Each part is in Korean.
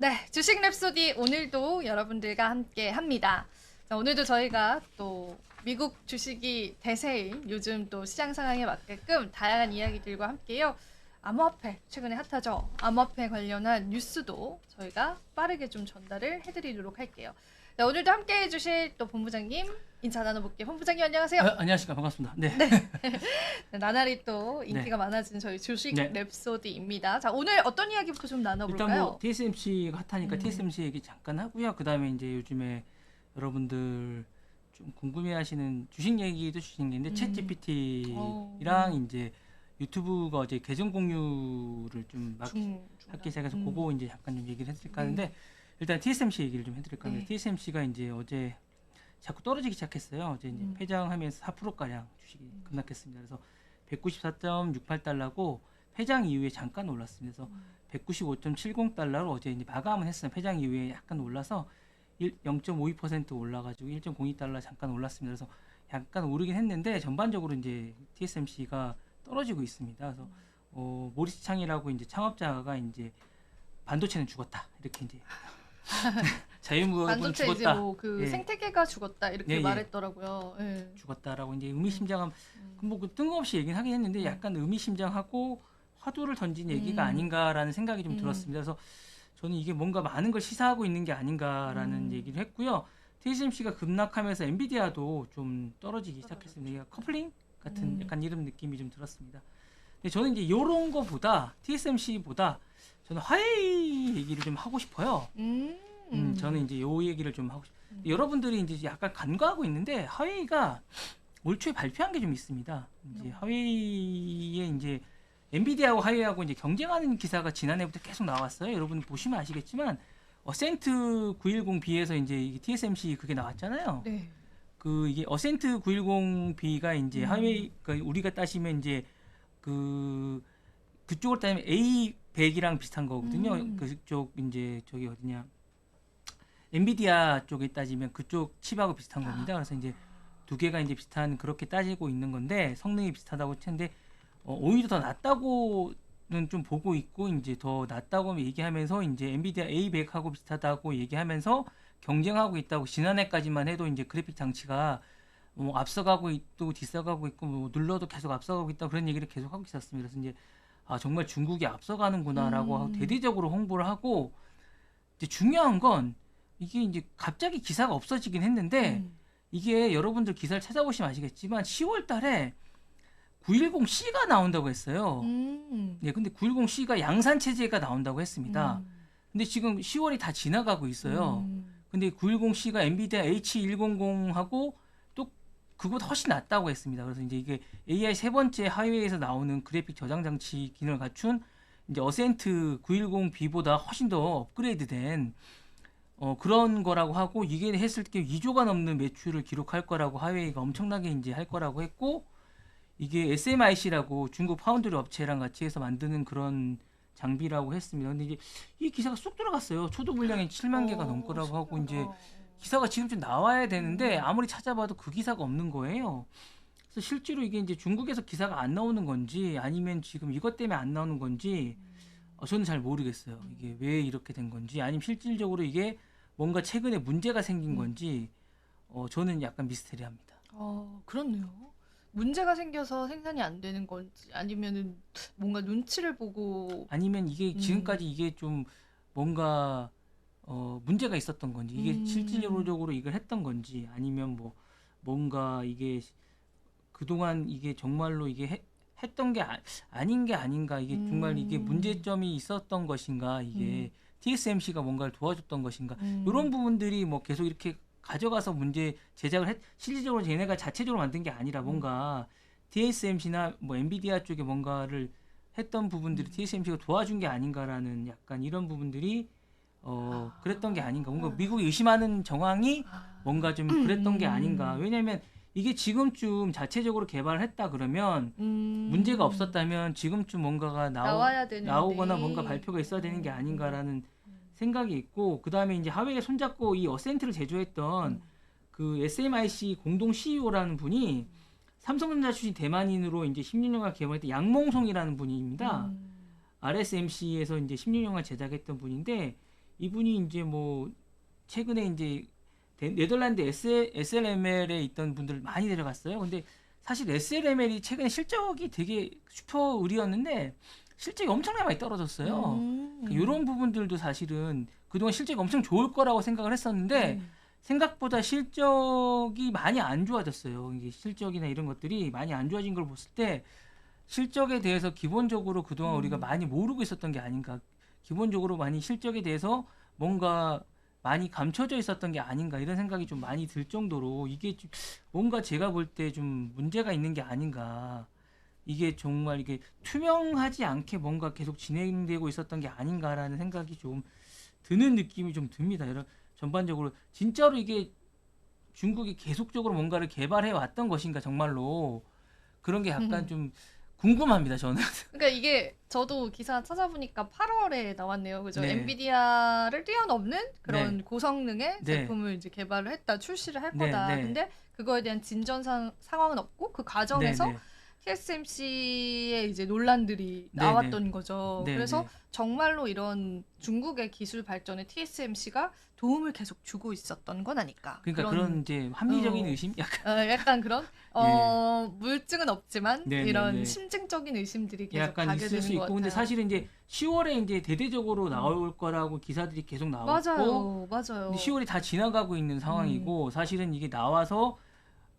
네, 주식 랩소디 오늘도 여러분들과 함께 합니다. 자, 오늘도 저희가 또 미국 주식이 대세인 요즘 또 시장 상황에 맞게끔 다양한 이야기들과 함께요. 암호화폐, 최근에 핫하죠? 암호화폐 관련한 뉴스도 저희가 빠르게 좀 전달을 해드리도록 할게요. 네, 오늘도 함께 해주실 또 본부장님 인사 나눠볼게요. 본부장님 안녕하세요. 안녕하십니까. 반갑습니다. 네. 네, 나날이 또 인기가 많아진 저희 주식 네. 랩소디입니다. 자, 오늘 어떤 이야기부터 좀 나눠볼까요? 일단 뭐 TSMC가 핫하니까 TSMC 얘기 잠깐 하고요. 그다음에 이제 요즘에 여러분들 좀 궁금해하시는 주식 얘기도 주식 얘기인데 챗GPT랑 이제 유튜브가 어제 계정 공유를 좀 막 하기 시작해서 그거 이제 잠깐 좀 얘기를 해드릴까 하는데 일단 TSMC 얘기를 좀 해드릴까 하는데 TSMC가 이제 어제 자꾸 떨어지기 시작했어요. 어제 이제 폐장하면서 4%가량 주식이 급락했습니다. 그래서 194.68달러고 폐장 이후에 잠깐 올랐습니다. 그래서 195.70달러로 어제 이제 마감은 했어요. 폐장 이후에 약간 올라서 0.52% 올라가지고 1.02달러 잠깐 올랐습니다. 그래서 약간 오르긴 했는데 전반적으로 이제 TSMC가 떨어지고 있습니다. 그래서 모리스 창이라고 이제 창업자가 이제 반도체는 죽었다 이렇게 이제 자유무역은 반도체 죽었다. 이제 뭐 그 생태계가 죽었다 이렇게 말했더라고요. 예. 죽었다라고 이제 의미심장한 뭐그 뜬금없이 얘기는 하긴 했는데 약간 의미심장하고 화두를 던진 얘기가 아닌가라는 생각이 좀 들었습니다. 그래서 저는 이게 뭔가 많은 걸 시사하고 있는 게 아닌가라는 얘기를 했고요. TSMC가 급락하면서 엔비디아도 좀 떨어지기 시작했습니다. 커플링 같은 약간 이런 느낌이 좀 들었습니다. 근데 저는 이제 이런 거보다 TSMC보다 저는 화웨이 얘기를 좀 하고 싶어요. 저는 이제 요 얘기를 좀 하고 싶어요. 여러분들이 이제 약간 간과하고 있는데 화웨이가 올 초에 발표한 게 좀 있습니다. 이제 화웨이에 이제 엔비디아하고 화웨이하고 이제 경쟁하는 기사가 지난해부터 계속 나왔어요. 여러분 보시면 아시겠지만 어센트 910B에서 이제 이게 TSMC 그게 나왔잖아요. 네. 그 이게 어센트 910B가 이제 화웨이 그러니까 우리가 따지면 이제 그쪽으로 따지면 A100이랑 비슷한 거거든요. 그쪽 이제 저기 어디냐 엔비디아 쪽에 따지면 그쪽 칩하고 비슷한 겁니다. 그래서 이제 두 개가 이제 비슷한 그렇게 따지고 있는 건데 성능이 비슷하다고 했는데 오히려 더 낫다고는 좀 보고 있고 이제 더 낫다고 얘기하면서 이제 엔비디아 A100하고 비슷하다고 얘기하면서 경쟁하고 있다고 지난해까지만 해도 이제 그래픽 장치가 앞서가고 있고 뒤서가고 있고 뭐 눌러도 계속 앞서가고 있다 그런 얘기를 계속 하고 있었습니다. 그래서 이제 정말 중국이 앞서가는구나라고 하고 대대적으로 홍보를 하고 이제 중요한 건 이게 이제 갑자기 기사가 없어지긴 했는데 이게 여러분들 기사를 찾아보시면 아시겠지만 10월 달에 910C가 나온다고 했어요. 예, 근데 910C가 양산 체제가 나온다고 했습니다. 근데 지금 10월이 다 지나가고 있어요. 근데 910C가 엔비디아 H100하고 또 그거보다 훨씬 낫다고 했습니다. 그래서 이제 이게 AI 세 번째 하위에서 나오는 그래픽 저장 장치 기능을 갖춘 이제 어센트 910B보다 훨씬 더 업그레이드된 그런 거라고 하고 이게 했을 때 2조가 넘는 매출을 기록할 거라고 하웨이가 엄청나게 이제 할 거라고 했고 이게 SMIC라고 중국 파운드리 업체랑 같이 해서 만드는 그런 장비라고 했습니다. 근데 이제 이 기사가 쏙 들어갔어요. 초도 분량이 7만 개가 넘 거라고 하고 이제 기사가 지금 좀 나와야 되는데 아무리 찾아봐도 그 기사가 없는 거예요. 그래서 실제로 이게 이제 중국에서 기사가 안 나오는 건지 아니면 지금 이것 때문에 안 나오는 건지 저는 잘 모르겠어요. 이게 왜 이렇게 된 건지 아니면 실질적으로 이게 뭔가 최근에 문제가 생긴 건지 저는 약간 미스테리합니다. 그렇네요. 문제가 생겨서 생산이 안 되는 건지 아니면은 뭔가 눈치를 보고 아니면 이게 지금까지 이게 좀 뭔가 문제가 있었던 건지 이게 실질적으로 이걸 했던 건지 아니면 뭐 뭔가 이게 그동안 이게 정말로 이게 했던 게 아닌 게 아닌가 이게 정말 이게 문제점이 있었던 것인가 이게 TSMC가 뭔가를 도와줬던 것인가 이런 부분들이 뭐 계속 이렇게 가져가서 문제 제작을 실질적으로 얘네가 자체적으로 만든 게 아니라 뭔가 TSMC나 뭐 엔비디아 쪽에 뭔가를 했던 부분들이 TSMC가 도와준 게 아닌가라는 약간 이런 부분들이 그랬던 게 아닌가 뭔가 미국이 의심하는 정황이 뭔가 좀 그랬던 게 아닌가 왜냐하면 이게 지금쯤 자체적으로 개발을 했다 그러면 문제가 없었다면 지금쯤 뭔가가 나와야 되는데. 나오거나 뭔가 발표가 있어야 되는 게 아닌가라는 생각이 있고 그 다음에 이제 하웨이가 손잡고 이 어센트를 제조했던 그 SMIC 공동 CEO라는 분이 삼성전자 출신 대만인으로 이제 16년간 개발했던 양몽송이라는 분입니다. RSMC에서 이제 16년간 제작했던 분인데 이분이 이제 뭐 최근에 이제 네덜란드 SLML에 있던 분들 많이 데려갔어요. 근데 사실 SLML이 최근에 실적이 되게 슈퍼 의리였는데 실적이 엄청나게 많이 떨어졌어요. 이런 부분들도 사실은 그동안 실적이 엄청 좋을 거라고 생각을 했었는데 생각보다 실적이 많이 안 좋아졌어요. 이게 실적이나 이런 것들이 많이 안 좋아진 걸 봤을 때 실적에 대해서 기본적으로 그동안 우리가 많이 모르고 있었던 게 아닌가. 기본적으로 많이 실적에 대해서 뭔가 많이 감춰져 있었던 게 아닌가 이런 생각이 좀 많이 들 정도로 이게 좀 뭔가 제가 볼 때 좀 문제가 있는 게 아닌가. 이게 정말 이게 투명하지 않게 뭔가 계속 진행되고 있었던 게 아닌가라는 생각이 좀 드는 느낌이 좀 듭니다. 이런 전반적으로 진짜로 이게 중국이 계속적으로 뭔가를 개발해 왔던 것인가 정말로 그런 게 약간 좀 궁금합니다. 저는. 그러니까 이게 저도 기사 찾아보니까 8월에 나왔네요. 그죠? 네. 엔비디아를 뛰어넘는 그런 네. 고성능의 네. 제품을 이제 개발을 했다, 출시를 할 네, 거다. 네. 근데 그거에 대한 진전 상황은 없고 그 과정에서 네네. TSMC의 이제 논란들이 네네. 나왔던 거죠. 네네. 그래서 정말로 이런 중국의 기술 발전에 TSMC가 도움을 계속 주고 있었던 건 아닐까. 그러니까 그런 이제 합리적인 어, 의심 약간 약간 그런 예. 물증은 없지만 네네네. 이런 심증적인 의심들이 계속 약간 가게 있을 되는 수 것 있고 같아요. 근데 사실은 이제 10월에 이제 대대적으로 나올 거라고 기사들이 계속 나왔고 맞아요. 10월이 다 지나가고 있는 상황이고 사실은 이게 나와서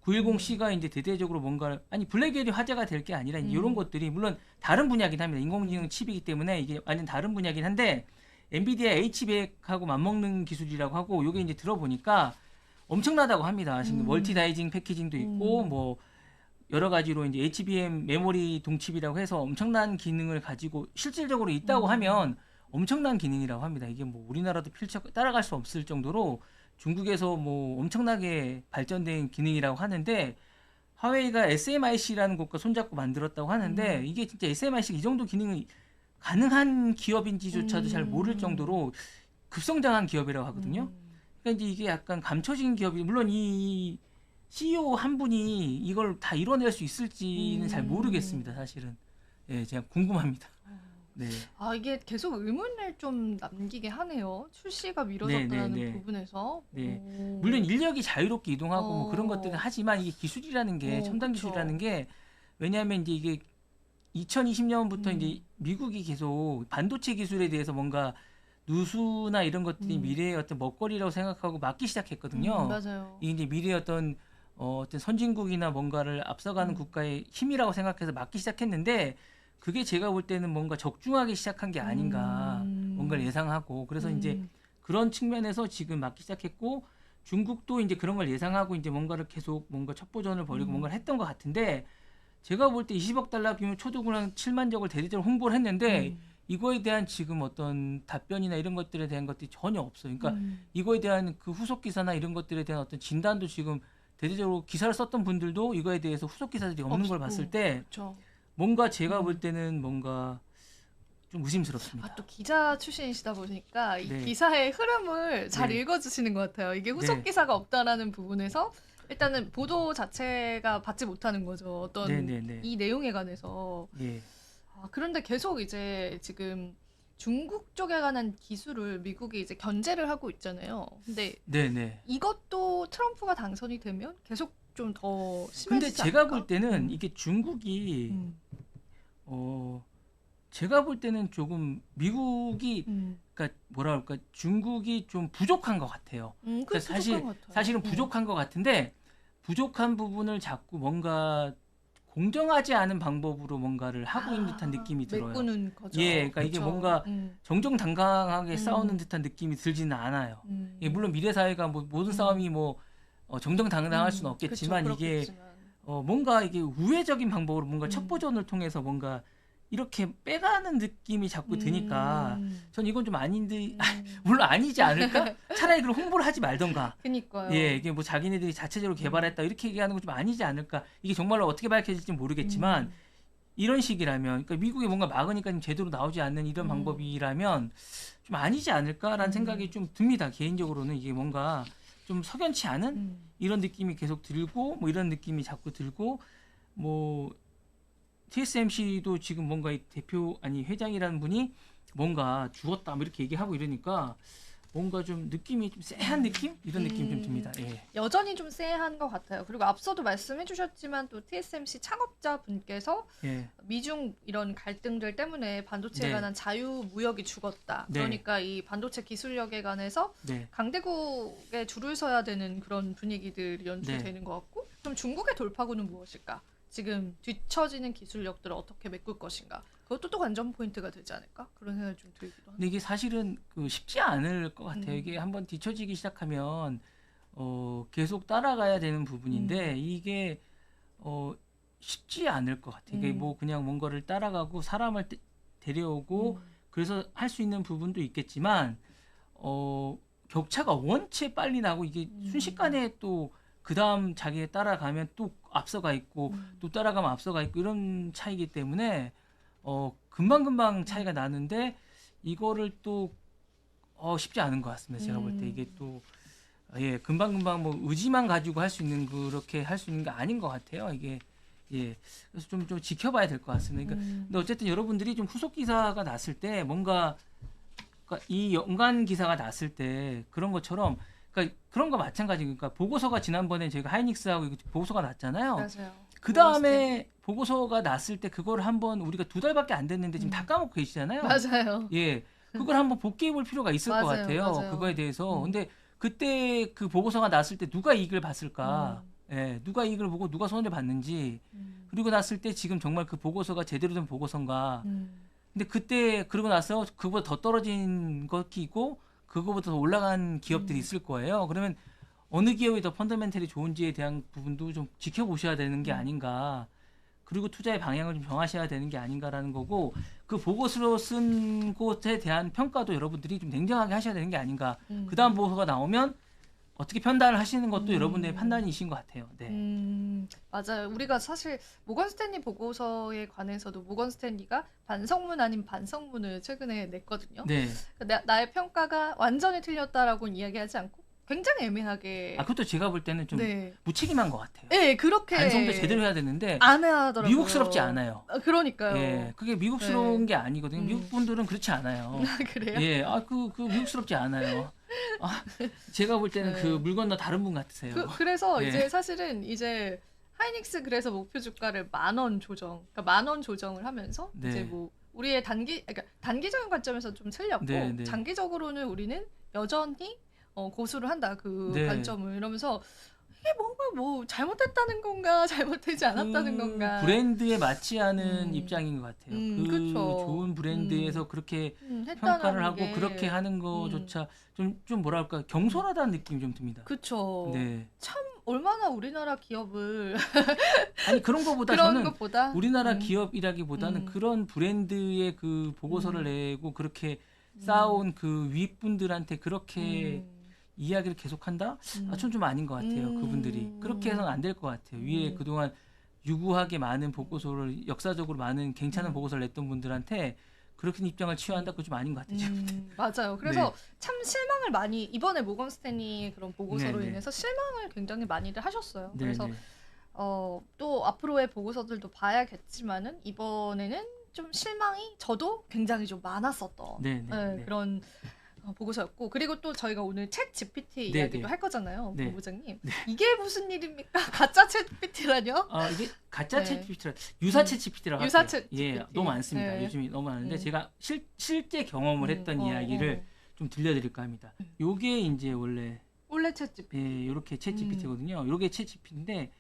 910C가 이제 대대적으로 뭔가 아니 블랙웰이 화제가 될 게 아니라 이런 것들이 물론 다른 분야긴 합니다. 인공지능 칩이기 때문에 이게 완전 다른 분야긴 한데 엔비디아 H100하고 맞먹는 기술이라고 하고 요게 이제 들어보니까 엄청나다고 합니다. 지금 멀티 다이징 패키징도 있고 뭐 여러 가지로 이제 HBM 메모리 동칩이라고 해서 엄청난 기능을 가지고 실질적으로 있다고 하면 엄청난 기능이라고 합니다. 이게 뭐 우리나라도 따라갈 수 없을 정도로 중국에서 뭐 엄청나게 발전된 기능이라고 하는데 화웨이가 SMIC라는 곳과 손잡고 만들었다고 하는데 이게 진짜 SMIC가 이 정도 기능이 가능한 기업인지조차도 잘 모를 정도로 급성장한 기업이라고 하거든요. 그러니까 이제 이게 약간 감춰진 기업이 물론 이 CEO 한 분이 이걸 다 이뤄낼 수 있을지는 잘 모르겠습니다. 사실은 예, 그냥 궁금합니다. 네. 이게 계속 의문을 좀 남기게 하네요. 출시가 미뤄졌다는 네. 부분에서. 네. 물론 인력이 자유롭게 이동하고 뭐 그런 것들은 어. 하지만 이게 기술이라는 게 첨단 그쵸. 기술이라는 게 왜냐하면 이제 이게 2020년부터 이제 미국이 계속 반도체 기술에 대해서 뭔가 누수나 이런 것들이 미래의 어떤 먹거리라고 생각하고 막기 시작했거든요. 맞아요. 이게 이제 미래의 어떤 선진국이나 뭔가를 앞서가는 국가의 힘이라고 생각해서 막기 시작했는데 그게 제가 볼 때는 뭔가 적중하기 시작한 게 아닌가 뭔가를 예상하고 그래서 이제 그런 측면에서 지금 막기 시작했고 중국도 이제 그런 걸 예상하고 이제 뭔가를 계속 뭔가 첩보전을 벌이고 뭔가를 했던 것 같은데 제가 볼 때 20억 달러 규모 초도군항 7만 적을 대대적으로 홍보를 했는데 이거에 대한 지금 어떤 답변이나 이런 것들에 대한 것들이 전혀 없어요. 그러니까 이거에 대한 그 후속 기사나 이런 것들에 대한 어떤 진단도 지금 대대적으로 기사를 썼던 분들도 이거에 대해서 후속 기사들이 없는 걸 봤을 때 그쵸. 뭔가 제가 볼 때는 뭔가 좀 의심스럽습니다. 또 기자 출신이시다 보니까 이 네. 기사의 흐름을 잘 네. 읽어주시는 것 같아요. 이게 후속 네. 기사가 없다라는 부분에서 일단은 보도 자체가 받지 못하는 거죠. 어떤 네네네. 이 내용에 관해서. 예. 그런데 계속 이제 지금 중국 쪽에 관한 기술을 미국이 이제 견제를 하고 있잖아요. 근데 네네. 이것도 트럼프가 당선이 되면 계속 좀 더 심해지지 근데 제가 않을까? 볼 때는 이게 중국이 제가 볼 때는 조금 미국이 그러니까 뭐라 그럴까 중국이 좀 부족한 것 같아요. 그게 부족한 것 같아요. 사실은 부족한 것 같은데 부족한 부분을 자꾸 뭔가 공정하지 않은 방법으로 뭔가를 하고 있는 듯한 느낌이 들어요. 메꾸는 거죠. 예, 그러니까 이게 그쵸. 뭔가 정정당당하게 싸우는 듯한 느낌이 들지는 않아요. 예, 물론 미래 사회가 뭐 모든 싸움이 뭐 정정당당할 수는 없겠지만 그쵸, 이게 그렇겠지만. 뭔가 이게 우회적인 방법으로 뭔가 첩보전을 통해서 뭔가 이렇게 빼가는 느낌이 자꾸 드니까 전 이건 좀 아닌데 물론 아니지 않을까? 차라리 그걸 홍보를 하지 말던가. 그니까요. 예, 이게 뭐 자기네들이 자체적으로 개발했다 이렇게 얘기하는 건 좀 아니지 않을까? 이게 정말로 어떻게 밝혀질지 모르겠지만 이런 식이라면, 그러니까 미국이 뭔가 막으니까 좀 제대로 나오지 않는 이런 방법이라면 좀 아니지 않을까라는 생각이 좀 듭니다. 개인적으로는 이게 뭔가 좀 석연치 않은 이런 느낌이 계속 들고 뭐 이런 느낌이 자꾸 들고 뭐 TSMC도 지금 뭔가 이 대표 아니 회장이라는 분이 뭔가 죽었다 뭐 이렇게 얘기하고 이러니까 뭔가 좀 느낌이 좀 쎄한 느낌? 이런 느낌 좀 듭니다. 예. 여전히 좀 쎄한 것 같아요. 그리고 앞서도 말씀해주셨지만 또 TSMC 창업자분께서 예. 미중 이런 갈등들 때문에 반도체에 네. 관한 자유무역이 죽었다. 네. 그러니까 이 반도체 기술력에 관해서 네. 강대국에 줄을 서야 되는 그런 분위기들이 연출되는 것 같고, 그럼 중국의 돌파구는 무엇일까? 지금 뒤처지는 기술력들을 어떻게 메꿀 것인가? 그것도 또 관전 포인트가 되지 않을까? 그런 생각이 좀 들기도 합니다. 근데 이게 사실은 쉽지 않을 것 같아요. 음. 이게 한번 뒤처지기 시작하면 계속 따라가야 되는 부분인데 이게 쉽지 않을 것 같아요. 이게 뭐 그냥 뭔가를 따라가고 사람을 데려오고 그래서 할 수 있는 부분도 있겠지만 격차가 원체 빨리 나고 이게 순식간에 또 그다음 자기에 따라가면 또 앞서가 있고 또 따라가면 앞서가 있고 이런 차이기 때문에 금방금방 차이가 나는데 이거를 또 쉽지 않은 것 같습니다. 제가 볼 때 이게 또 금방금방 뭐 의지만 가지고 할 수 있는 그렇게 할 수 있는 게 아닌 것 같아요. 이게 그래서 좀 지켜봐야 될 것 같습니다. 그러니까 근데 어쨌든 여러분들이 좀 후속 기사가 났을 때 뭔가 그러니까 이 연관 기사가 났을 때 그런 것처럼 그러니까 그런 거 마찬가지. 그러니까 보고서가 지난번에 저희가 하이닉스하고 이거 보고서가 났잖아요. 맞아요. 그 다음에 보고서가 났을 때 그걸 한번 우리가 2달밖에 안 됐는데 지금 다 까먹고 계시잖아요. 맞아요. 예, 그걸 한번 복귀해 볼 필요가 있을 것 맞아요, 같아요. 맞아요. 그거에 대해서. 근데 그때 그 보고서가 났을 때 누가 이익을 봤을까? 누가 이익을 보고 누가 손해를 봤는지. 그리고 났을 때 지금 정말 그 보고서가 제대로 된 보고서인가? 근데 그때 그러고 나서 그거보다 더 떨어진 것이 있고 그거보다 더 올라간 기업들이 있을 거예요. 그러면 어느 기업이 더 펀더멘털이 좋은지에 대한 부분도 좀 지켜보셔야 되는 게 아닌가. 그리고 투자의 방향을 좀 정하셔야 되는 게 아닌가라는 거고 그 보고서로 쓴 것에 대한 평가도 여러분들이 좀 냉정하게 하셔야 되는 게 아닌가. 그 다음 보고서가 나오면 어떻게 편단을 하시는 것도 여러분들의 판단이신 것 같아요. 네. 맞아요. 우리가 사실 모건 스탠리 보고서에 관해서도 모건 스탠리가 반성문 아닌 반성문을 최근에 냈거든요. 네. 나의 평가가 완전히 틀렸다라고는 이야기하지 않고 굉장히 애매하게. 그것도 제가 볼 때는 좀 네. 무책임한 것 같아요. 네, 그렇게 반성도 제대로 해야 되는데 안 하더라고요. 미국스럽지 않아요. 그러니까요. 예, 그게 미국스러운 네. 게 아니거든요. 미국 분들은 그렇지 않아요. 그래요? 예, 그 미국스럽지 않아요. 제가 볼 때는 네. 그 물 건너 다른 분 같으세요. 그래서 예. 이제 사실은 이제 하이닉스 그래서 목표 주가를 10,000원 조정, 그러니까 10,000원 조정을 하면서 네. 이제 뭐 우리의 그러니까 단기적인 관점에서 좀 틀렸고 네, 네. 장기적으로는 우리는 여전히 고수를 한다 그 네. 관점을 이러면서 이게 뭔가 뭐 잘못했다는 건가 잘못되지 않았다는 그 건가 브랜드에 맞지 않은 입장인 것 같아요. 그 그쵸. 좋은 브랜드에서 그렇게 했다는 평가를 하고 게. 그렇게 하는 거조차 좀 뭐랄까 경솔하다는 느낌이 좀 듭니다. 그쵸. 네. 참 얼마나 우리나라 기업을 아니 그런 거보다 그런 저는 것보다 우리나라 기업이라기보다는 그런 브랜드의 그 보고서를 내고 그렇게 쌓아온 그 윗분들한테 그렇게 이야기를 계속한다? 전 좀 아닌 것 같아요. 그분들이 그렇게 해서는 안 될 것 같아요. 위에 그동안 유구하게 많은 보고서를 역사적으로 많은 괜찮은 보고서를 냈던 분들한테 그렇게 입장을 취한다? 그거 좀 아닌 것 같아요. 맞아요. 그래서 참 실망을 많이 이번에 모건 스탠리 그런 보고서로 네, 네. 인해서 실망을 굉장히 많이들 하셨어요. 네, 그래서 네. 또 앞으로의 보고서들도 봐야겠지만은 이번에는 좀 실망이 저도 굉장히 좀 많았었던 네, 네, 네. 그런 보고서였고 그리고 또 저희가 오늘 챗 GPT 네, 이야기도 네. 할 거잖아요, 네. 본부장님. 이게 무슨 일입니까? 가짜 챗 GPT라뇨? 이게 가짜 네. 챗 GPT라 유사 챗 GPT라고 유사 할게요. 챗 예, GPT. 너무 많습니다. 네. 요즘이 너무 많은데 음. 제가 실제 경험을 했던 이야기를 좀 들려드릴까 합니다. 요게 이제 원래 챗 GPT. 요렇게 챗 GPT거든요. 요게 챗 GPT인데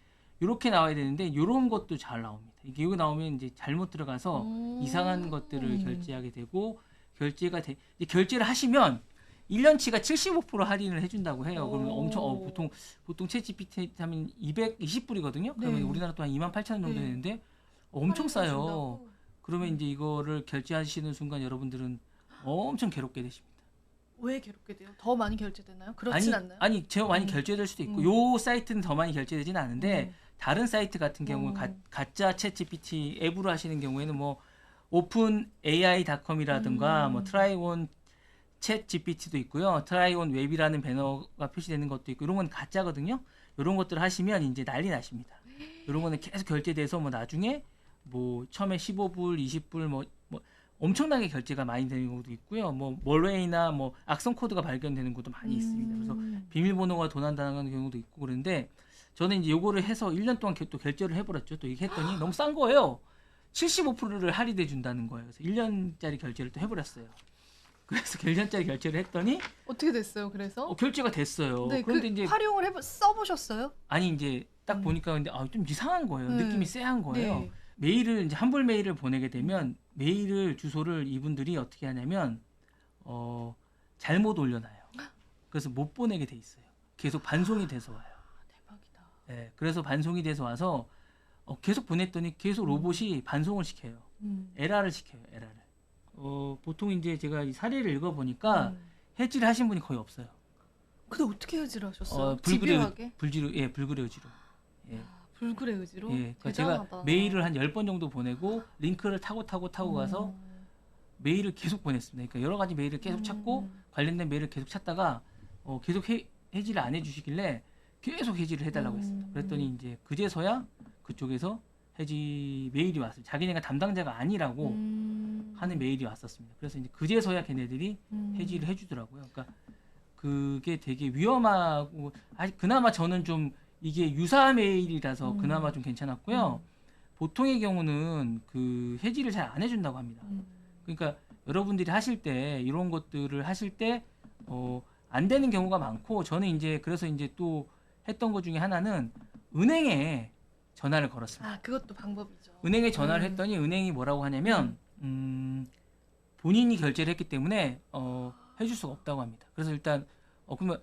요렇게 나와야 되는데 요런 것도 잘 나옵니다. 이게 여기 나오면 이제 잘못 들어가서 이상한 것들을 결제하게 되고 이제 결제를 하시면 1년치가 75% 할인을 해준다고 해요. 그러면 엄청 보통 챗 GPT 하면 220불이거든요. 그러면 네. 우리나라 또 한 28,000원 정도 네. 되는데 엄청 싸요. 할인해준다고? 그러면 이제 이거를 결제하시는 순간 여러분들은 엄청 괴롭게 되십니다. 왜 괴롭게 돼요? 더 많이 결제되나요? 그렇진 않나요? 아니 제가 많이 결제될 수도 있고 요 사이트는 더 많이 결제되지는 않은데 다른 사이트 같은 경우 가짜 챗 GPT 앱으로 하시는 경우에는 뭐 오픈 AI.com이라든가 뭐 트라이온 챗 GPT도 있고요. 트라이온 웹이라는 배너가 표시되는 것도 있고 이런 건 가짜거든요. 이런 것들을 하시면 이제 난리 나십니다. 이런 거는 계속 결제돼서 뭐 나중에 뭐 처음에 15불, 20불 뭐 엄청나게 결제가 많이 되는 경우도 있고요. 뭐 멀웨이나 뭐 악성 코드가 발견되는 것도 많이 있습니다. 그래서 비밀번호가 도난당하는 경우도 있고 그런데 저는 이제 요거를 해서 1년 동안 또 결제를 해버렸죠. 또 이게 했더니 너무 싼 거예요. 75%를 할인해 준다는 거예요. 그래서 1년짜리 결제를 또 해버렸어요. 그래서 1년짜리 결제를 했더니 어떻게 됐어요? 그래서 결제가 됐어요. 네, 그런데 그 이제 활용을 써보셨어요? 아니 이제 딱 보니까 근데 좀 이상한 거예요. 네. 느낌이 쎄한 거예요. 네. 메일을 이제 환불 메일을 보내게 되면 메일을 주소를 이분들이 어떻게 하냐면 잘못 올려놔요. 그래서 못 보내게 돼 있어요. 계속 반송이 돼서 와요. 대박이다. 네, 그래서 반송이 돼서 와서 계속 보냈더니 계속 로봇이 반송을 시켜요. 에러를 시켜요. 에러를. 보통 이제 제가 이 사례를 읽어보니까 해지를 하신 분이 거의 없어요. 근데 어떻게 해지를 하셨어요? 불길의 집요하게? 불길의 의지로. 예. 불굴의 의지로? 예, 그러니까 대단하다. 제가 메일을 한 10번 정도 보내고 링크를 타고 가서 메일을 계속 보냈습니다. 그러니까 여러 가지 메일을 계속 찾고 관련된 메일을 계속 찾다가 계속 해지를 안 해주시길래 계속 해지를 해달라고 했습니다. 그랬더니 이제 그제서야 그쪽에서 해지 메일이 왔어요. 자기네가 담당자가 아니라고 하는 메일이 왔었습니다. 그래서 이제 그제서야 걔네들이 해지를 해주더라고요. 그러니까 그게 되게 위험하고 그나마 저는 좀 이게 유사 메일이라서 그나마 좀 괜찮았고요. 보통의 경우는 그 해지를 잘 안 해준다고 합니다. 그러니까 여러분들이 하실 때 이런 것들을 하실 때 안 되는 경우가 많고 저는 이제 그래서 이제 또 했던 것 중에 하나는 은행에 전화를 걸었습니다. 아, 그것도 방법이죠. 은행에 전화를 했더니 은행이 뭐라고 하냐면 본인이 결제를 했기 때문에 해줄 수가 없다고 합니다. 그래서 일단 그러면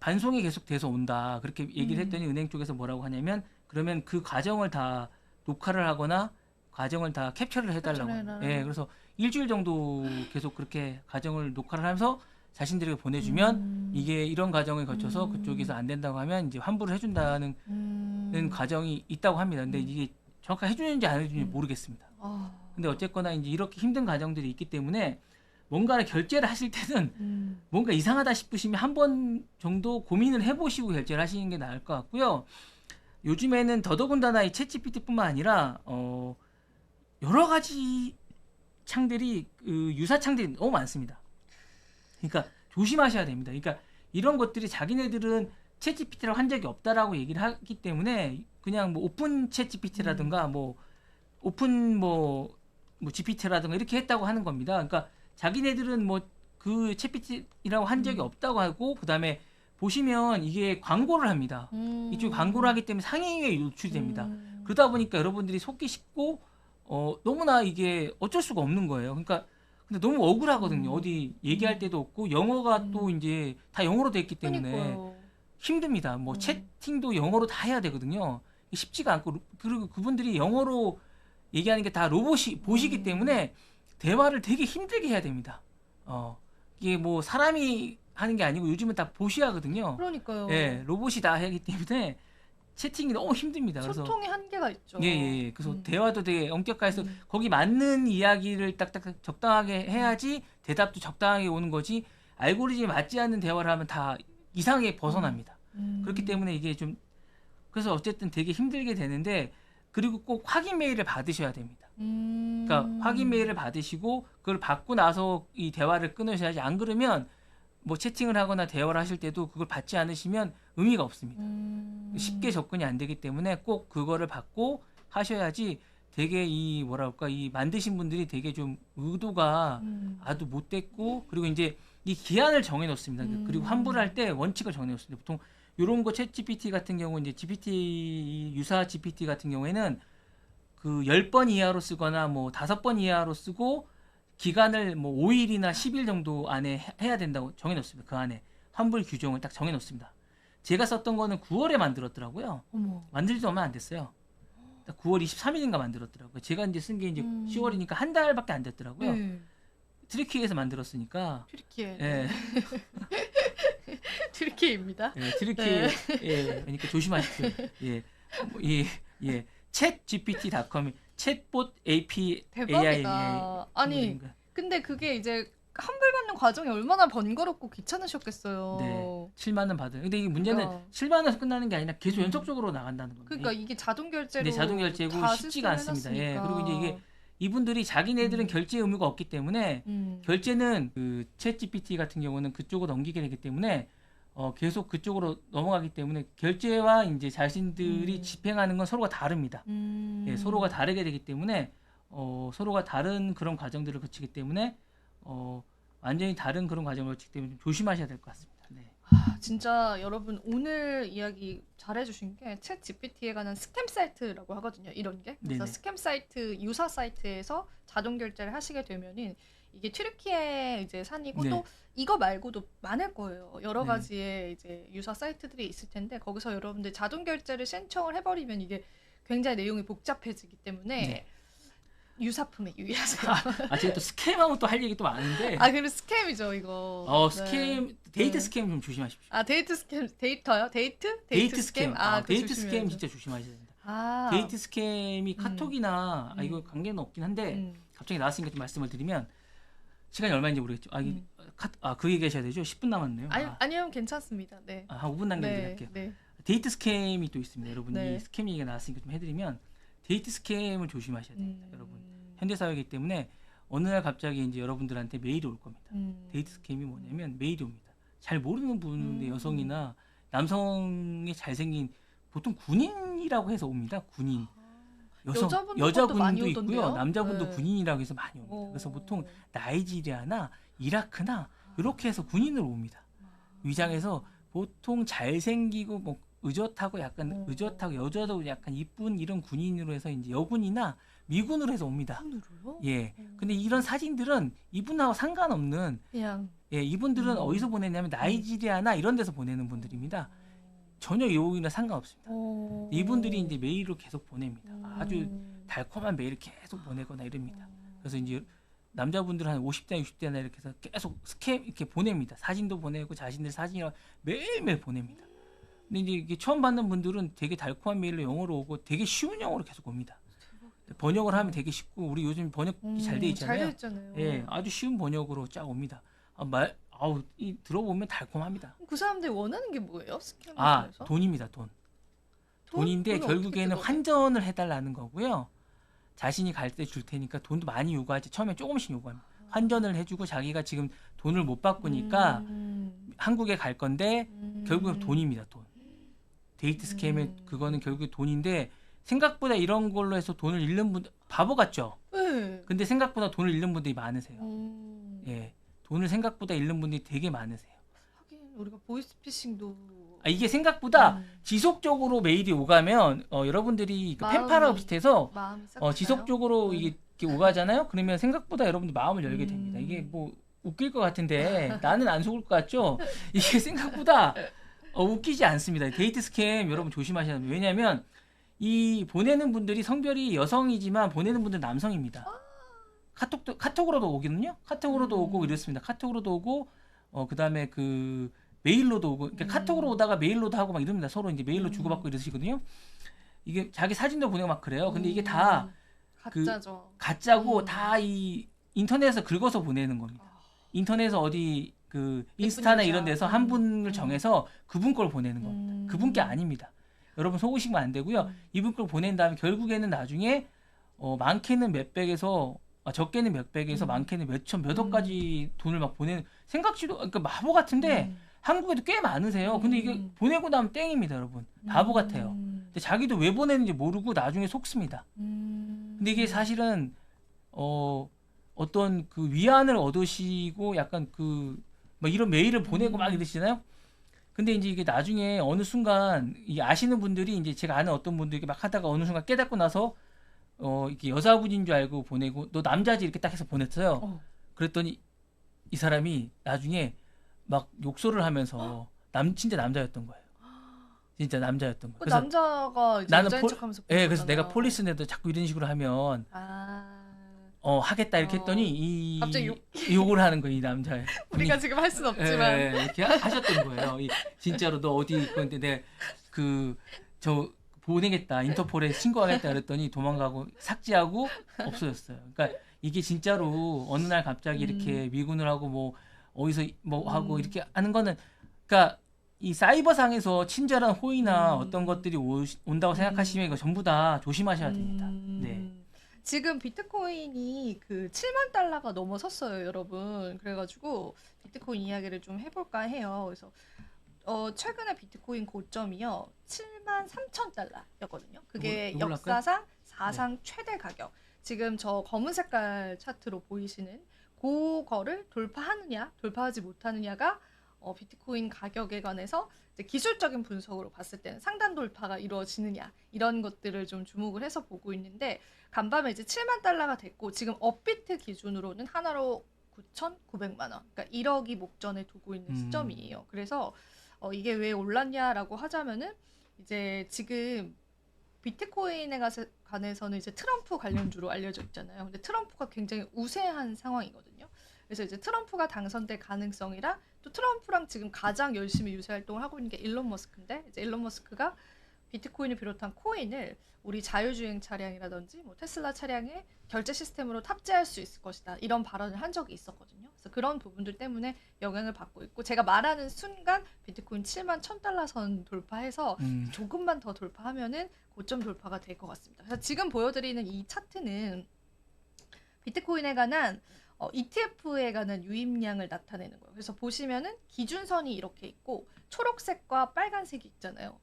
반송이 계속 돼서 온다 그렇게 얘기를 했더니 은행 쪽에서 뭐라고 하냐면 그러면 그 과정을 다 녹화를 하거나 과정을 다 캡처를 해달라고 합니다. 예, 그래서 일주일 정도 계속 그렇게 과정을 녹화를 하면서 자신들에게 보내주면 이게 이런 과정을 거쳐서 그쪽에서 안 된다고 하면 이제 환불을 해준다는 과정이 있다고 합니다. 근데 이게 정확하게 해주는지 안 해주는지 모르겠습니다. 근데 어쨌거나 이제 이렇게 힘든 과정들이 있기 때문에 뭔가를 결제를 하실 때는 뭔가 이상하다 싶으시면 한 번 정도 고민을 해보시고 결제를 하시는 게 나을 것 같고요. 요즘에는 더더군다나 이 챗GPT뿐만 아니라 여러 가지 창들이 유사 창들이 너무 많습니다. 그러니까 조심하셔야 됩니다. 그러니까 이런 것들이 자기네들은 챗GPT라고 한 적이 없다라고 얘기를 하기 때문에 그냥 뭐 오픈 챗GPT라든가 뭐 오픈 뭐 GPT라든가 이렇게 했다고 하는 겁니다. 그러니까 자기네들은 뭐 그 챗GPT라고 한 적이 없다고 하고 그다음에 보시면 이게 광고를 합니다. 이쪽에 광고를 하기 때문에 상행위에 노출이 됩니다. 그러다 보니까 여러분들이 속기 쉽고 너무나 이게 어쩔 수가 없는 거예요. 그러니까 근데 너무 억울하거든요. 어디 얘기할 데도 없고 영어가 또 이제 다 영어로 돼 있기 때문에 그러니까요. 힘듭니다. 뭐 채팅도 영어로 다 해야 되거든요. 쉽지가 않고 그리고 그분들이 영어로 얘기하는 게 다 로봇이 보시기 때문에 대화를 되게 힘들게 해야 됩니다. 이게 뭐 사람이 하는 게 아니고 요즘은 다 보시 하거든요. 그러니까요. 예, 로봇이 다 하기 때문에 채팅이 너무 힘듭니다. 그래서 소통의 한계가 있죠. 예. 그래서 대화도 되게 엄격해서 거기 맞는 이야기를 딱딱 적당하게 해야지 대답도 적당하게 오는 거지 알고리즘에 맞지 않는 대화를 하면 다 이상하게 벗어납니다. 그렇기 때문에 이게 좀 그래서 어쨌든 되게 힘들게 되는데 그리고 꼭 확인 메일을 받으셔야 됩니다. 그러니까 확인 메일을 받으시고 그걸 받고 나서 이 대화를 끊으셔야지 안 그러면 뭐 채팅을 하거나 대화를 하실 때도 그걸 받지 않으시면 의미가 없습니다. 쉽게 접근이 안 되기 때문에 꼭 그거를 받고 하셔야지 되게 이 뭐랄까 이 만드신 분들이 되게 좀 의도가 아주 못됐고 그리고 이제 이 기한을 정해 놓습니다. 그리고 환불할 때 원칙을 정해 놓습니다. 보통 이런 거 챗GPT 같은 경우 이제 GPT 유사 GPT 같은 경우에는 그 10번 이하로 쓰거나 뭐 5번 이하로 쓰고 기간을 뭐 5일이나 10일 정도 안에 해야 된다고 정해 놓습니다. 그 안에 환불 규정을 딱 정해 놓습니다. 제가 썼던 거는 9월에 만들었더라고요. 어머. 만들지도 얼마 안 됐어요. 9월 23일인가 만들었더라고요. 제가 이제 쓴 게 이제 10월이니까 한 달밖에 안 됐더라고요. 트리키에서 만들었으니까. 트리키에. 예. 트리키입니다. 예, 트리키에. 예. 그러니까 조심하십시오. 예. 예. chatgpt.com 챗봇 API. 대박이다. 아니, 근데 그게 이제 환불받는 과정이 얼마나 번거롭고 귀찮으셨겠어요. 네. 7만 원 받은. 근데 이게 문제는 그러니까. 7만 원에서 끝나는 게 아니라 계속 연속적으로 나간다는 겁니다. 그러니까 이게 자동 결제로 네, 자동 결제고 다 쉽지가 않습니다. 예. 그리고 이제 이분들이 자기네들은 결제 의무가 없기 때문에 결제는 그 챗GPT 같은 경우는 그쪽으로 넘기게 되기 때문에 계속 그쪽으로 넘어가기 때문에 결제와 이제 자신들이 집행하는 건 서로가 다릅니다. 예, 서로가 다르게 되기 때문에 서로가 다른 그런 과정들을 거치기 때문에 완전히 다른 그런 과정을 거치기 때문에 좀 조심하셔야 될 것 같습니다. 네. 진짜 여러분 오늘 이야기 잘해주신 게 챗 GPT에 관한 스캠 사이트라고 하거든요. 이런 게. 그래서 네네. 스캠 사이트 유사 사이트에서 자동 결제를 하시게 되면은 이게 튀르키예 이제 산이고 네. 또 이거 말고도 많을 거예요. 여러 네. 가지의 이제 유사 사이트들이 있을 텐데 거기서 여러분들 자동 결제를 신청을 해버리면 이게 굉장히 내용이 복잡해지기 때문에 네. 유사품에 유의하세요. 제가 또 스캠하면 또 할 얘기 또 많은데 그리고 스캠이죠 이거. 스캠 데이트 네. 스캠 좀 조심하십시오. 데이트 스캠 데이터요? 데이트? 데이트 스캠. 그거 데이트 스캠 조심해야죠. 진짜 조심하셔야 됩니다. 데이트 스캠이 카톡이나 이거 관계는 없긴 한데 갑자기 나왔으니까 좀 말씀을 드리면 시간이 얼마인지 모르겠죠. 그 얘기 하셔야 되죠. 10분 남았네요. 아니요 괜찮습니다. 네. 한 5분 남겨드릴게요. 네. 데이트 스캠이 또 있습니다. 여러분이 네. 스캠 얘기가 나왔으니까 좀 해드리면 데이트 스캠을 조심하셔야 됩니다. 여러분 현대사회이기 때문에 어느 날 갑자기 이제 여러분들한테 메일이 올 겁니다. 데이트 스캠이 뭐냐면 메일이 옵니다. 잘 모르는 분의 여성이나 남성이 잘생긴 보통 군인이라고 해서 옵니다. 군인. 여자분도 많이 여자분도 있고요. 오던데요? 남자분도 네. 군인이라고 해서 많이 옵니다. 그래서 보통 나이지리아나 이라크나 이렇게 해서 군인으로 옵니다. 위장해서 보통 잘생기고 뭐 의젓하고 약간 의젓하고 여자도 약간 이쁜 이런 군인으로 해서 이제 여군이나 미군으로 해서 옵니다. 군으로요? 예. 근데 이런 사진들은 이분하고 상관없는 그냥 이분들은 어디서 보내냐면 나이지리아나 이런 데서 보내는 분들입니다. 전혀 여기나 상관없습니다. 이분들이 이제 메일로 계속 보냅니다. 아주 달콤한 메일을 계속 보내거나 이럽니다. 그래서 이제 남자분들 한 50대, 60대나 이렇게 해서 계속 스캠 이렇게 보냅니다. 사진도 보내고 자신들 사진이랑 매일매일 보냅니다. 근데 이제 이게 처음 받는 분들은 되게 달콤한 메일로 영어로 오고 되게 쉬운 영어로 계속 옵니다. 번역을 하면 되게 쉽고 우리 요즘 번역이 잘 돼 있잖아요. 잘 돼 있잖아요. 예, 아주 쉬운 번역으로 쫙 옵니다. 들어보면 달콤합니다. 그 사람들이 원하는 게 뭐예요? 스캠에서? 돈입니다. 돈인데 결국에는 환전을 해달라는 거고요. 자신이 갈 때 줄 테니까 돈도 많이 요구하지. 처음에 조금씩 요구합니다. 환전을 해주고 자기가 지금 돈을 못 바꾸니까 한국에 갈 건데 결국은 돈입니다. 돈. 데이트 스캠의 그거는 결국에 돈인데 생각보다 이런 걸로 해서 돈을 잃는 분들 바보 같죠? 네. 근데 생각보다 돈을 잃는 분들이 많으세요. 예, 돈을 생각보다 잃는 분들이 되게 많으세요. 하긴 우리가 보이스피싱도 이게 생각보다 지속적으로 메일이 오가면 여러분들이 그 펜팔하고 비슷해서 마음이 지속적으로 이게 오가잖아요. 그러면 생각보다 여러분들 마음을 열게 됩니다. 이게 뭐 웃길 것 같은데 나는 안 속을 것 같죠? 이게 생각보다 웃기지 않습니다. 데이트 스캠 여러분 조심하셔야 됩니다. 왜냐하면 이 보내는 분들이 성별이 여성이지만 보내는 분들은 남성입니다. 카톡으로도 오거든요. 카톡으로도 오고 이렇습니다. 카톡으로도 오고 그다음에 그 메일로도 오고 그러니까 카톡으로 오다가 메일로도 하고 막 이럽니다. 서로 이제 메일로 주고받고 이러시거든요. 이게 자기 사진도 보내고 막 그래요. 근데 이게 다 가짜죠. 가짜고 다 이 인터넷에서 긁어서 보내는 겁니다. 인터넷에서 어디 그 인스타나 이런 데서 한 분을 정해서 그분 걸 보내는 겁니다. 그분 게 아닙니다. 여러분 속으시면 안 되고요. 이분 걸 보낸 다음에 결국에는 나중에 많게는 몇백에서 적게는 몇백에서 많게는 몇천 몇억까지 돈을 막 보내는 생각지도 그러니까 바보 같은데 한국에도 꽤 많으세요. 근데 이게 보내고 나면 땡입니다, 여러분. 바보 같아요. 근데 자기도 왜 보내는지 모르고 나중에 속습니다. 근데 이게 사실은 어떤 그 위안을 얻으시고 약간 막 이런 메일을 보내고 막 이러시잖아요. 근데 이제 이게 나중에 어느 순간 이 아시는 분들이 이제 제가 아는 어떤 분들이 막 하다가 어느 순간 깨닫고 나서 이렇게 여자분인 줄 알고 보내고 너 남자지 이렇게 딱 해서 보냈어요. 그랬더니 이 사람이 나중에 막 욕설을 하면서 진짜 남자였던 거예요. 진짜 남자였던 거예요. 그 남자가 이제 여자인 척하면서 그래서 내가 폴리스인데도 자꾸 이런 식으로 하면 하겠다 이렇게 했더니 갑자기 욕을 하는 거예요, 이 남자. 우리가 지금 할 수는 없지만 이렇게 하셨던 거예요. 진짜로 너 어디 있건데 내가 저 보내겠다, 인터폴에 신고하겠다 그랬더니 도망가고 삭제하고 없어졌어요. 그러니까 이게 진짜로 어느 날 갑자기 이렇게 미군을 하고 뭐 어디서 뭐 하고 이렇게 하는 거는 그러니까 이 사이버상에서 친절한 호의나 어떤 것들이 온다고 생각하시면 이거 전부 다 조심하셔야 됩니다. 네. 지금 비트코인이 그 7만 달러가 넘어섰어요, 여러분. 그래가지고 비트코인 이야기를 좀 해볼까 해요. 그래서 최근에 비트코인 고점이요 7만 3천 달러였거든요. 그게 누굴 할까요? 역사상 사상 최대 가격. 지금 저 검은 색깔 차트로 보이시는 그거를 돌파하느냐, 돌파하지 못하느냐가 비트코인 가격에 관해서 이제 기술적인 분석으로 봤을 때는 상단 돌파가 이루어지느냐 이런 것들을 좀 주목을 해서 보고 있는데 간밤에 이제 7만 달러가 됐고 지금 업비트 기준으로는 하나로 9,900만 원, 그러니까 1억이 목전에 두고 있는 시점이에요. 그래서 이게 왜 올랐냐라고 하자면은 이제 지금 비트코인에 관해서는 이제 트럼프 관련주로 알려져 있잖아요. 근데 트럼프가 굉장히 우세한 상황이거든요. 그래서 이제 트럼프가 당선될 가능성이라 또 트럼프랑 지금 가장 열심히 유세 활동을 하고 있는 게 일론 머스크인데 이제 일론 머스크가 비트코인을 비롯한 코인을 우리 자율주행 차량이라든지 뭐 테슬라 차량의 결제 시스템으로 탑재할 수 있을 것이다. 이런 발언을 한 적이 있었거든요. 그래서 그런 부분들 때문에 영향을 받고 있고 제가 말하는 순간 비트코인 7만 1,000달러 선 돌파해서 조금만 더 돌파하면은 고점 돌파가 될 것 같습니다. 그래서 지금 보여드리는 이 차트는 비트코인에 관한 ETF에 관한 유입량을 나타내는 거예요. 그래서 보시면은 기준선이 이렇게 있고 초록색과 빨간색이 있잖아요.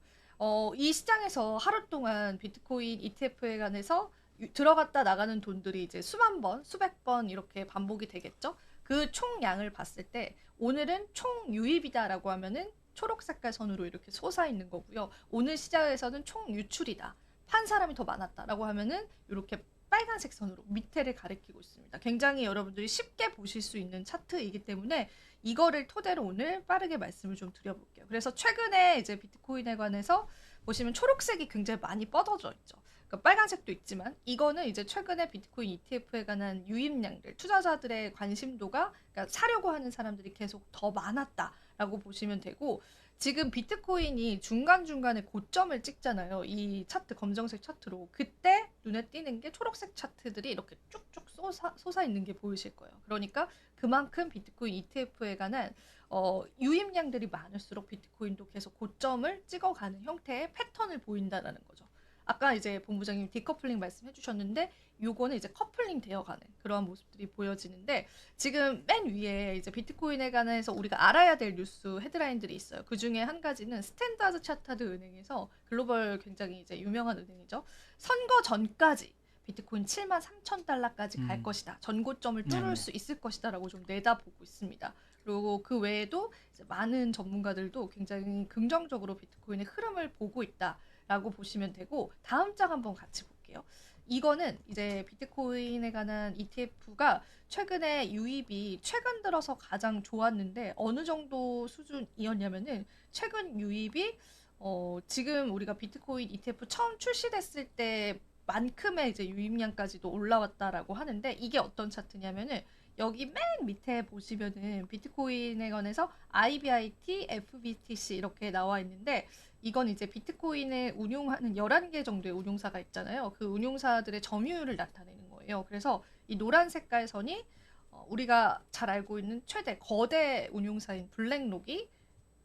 이 시장에서 하루 동안 비트코인 ETF에 관해서 들어갔다 나가는 돈들이 이제 수만 번, 수백 번 이렇게 반복이 되겠죠. 그 총량을 봤을 때 오늘은 총 유입이다라고 하면은 초록 색깔 선으로 이렇게 솟아 있는 거고요. 오늘 시장에서는 총 유출이다. 판 사람이 더 많았다라고 하면은 이렇게 빨간색 선으로 밑에를 가리키고 있습니다. 굉장히 여러분들이 쉽게 보실 수 있는 차트이기 때문에 이거를 토대로 오늘 빠르게 말씀을 좀 드려볼게요. 그래서 최근에 이제 비트코인에 관해서 보시면 초록색이 굉장히 많이 뻗어져 있죠. 그러니까 빨간색도 있지만 이거는 이제 최근에 비트코인 ETF에 관한 유입량들, 투자자들의 관심도가 그러니까 사려고 하는 사람들이 계속 더 많았다라고 보시면 되고 지금 비트코인이 중간중간에 고점을 찍잖아요. 이 차트, 검정색 차트로. 그때 눈에 띄는 게 초록색 차트들이 이렇게 쭉쭉 솟아 있는 게 보이실 거예요. 그러니까 그만큼 비트코인 ETF에 관한 유입량들이 많을수록 비트코인도 계속 고점을 찍어가는 형태의 패턴을 보인다라는 거죠. 아까 이제 본부장님 디커플링 말씀해 주셨는데 요거는 이제 커플링 되어가는 그러한 모습들이 보여지는데 지금 맨 위에 이제 비트코인에 관해서 우리가 알아야 될 뉴스 헤드라인들이 있어요. 그 중에 한 가지는 스탠다드 차타드 은행에서 글로벌 굉장히 이제 유명한 은행이죠. 선거 전까지 비트코인 7만 3천 달러까지 갈 것이다. 전고점을 뚫을 수 있을 것이다라고 좀 내다보고 있습니다. 그리고 그 외에도 이제 많은 전문가들도 굉장히 긍정적으로 비트코인의 흐름을 보고 있다라고 보시면 되고 다음 장 한번 같이 볼게요. 이거는 이제 비트코인에 관한 ETF가 최근에 유입이 최근 들어서 가장 좋았는데 어느 정도 수준이었냐면은 최근 유입이 지금 우리가 비트코인 ETF 처음 출시됐을 때만큼의 이제 유입량까지도 올라왔다라고 하는데 이게 어떤 차트냐면은 여기 맨 밑에 보시면은 비트코인에 관해서 IBIT, FBTC 이렇게 나와 있는데 이건 이제 비트코인을 운용하는 11개 정도의 운용사가 있잖아요. 그 운용사들의 점유율을 나타내는 거예요. 그래서 이 노란 색깔 선이 우리가 잘 알고 있는 최대 거대 운용사인 블랙록이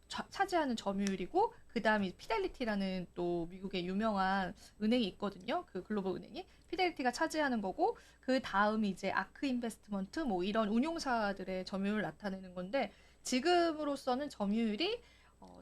차지하는 점유율이고 그 다음이 피델리티라는 또 미국의 유명한 은행이 있거든요. 그 글로벌 은행이 피델리티가 차지하는 거고 그 다음이 이제 아크 인베스트먼트 뭐 이런 운용사들의 점유율을 나타내는 건데 지금으로서는 점유율이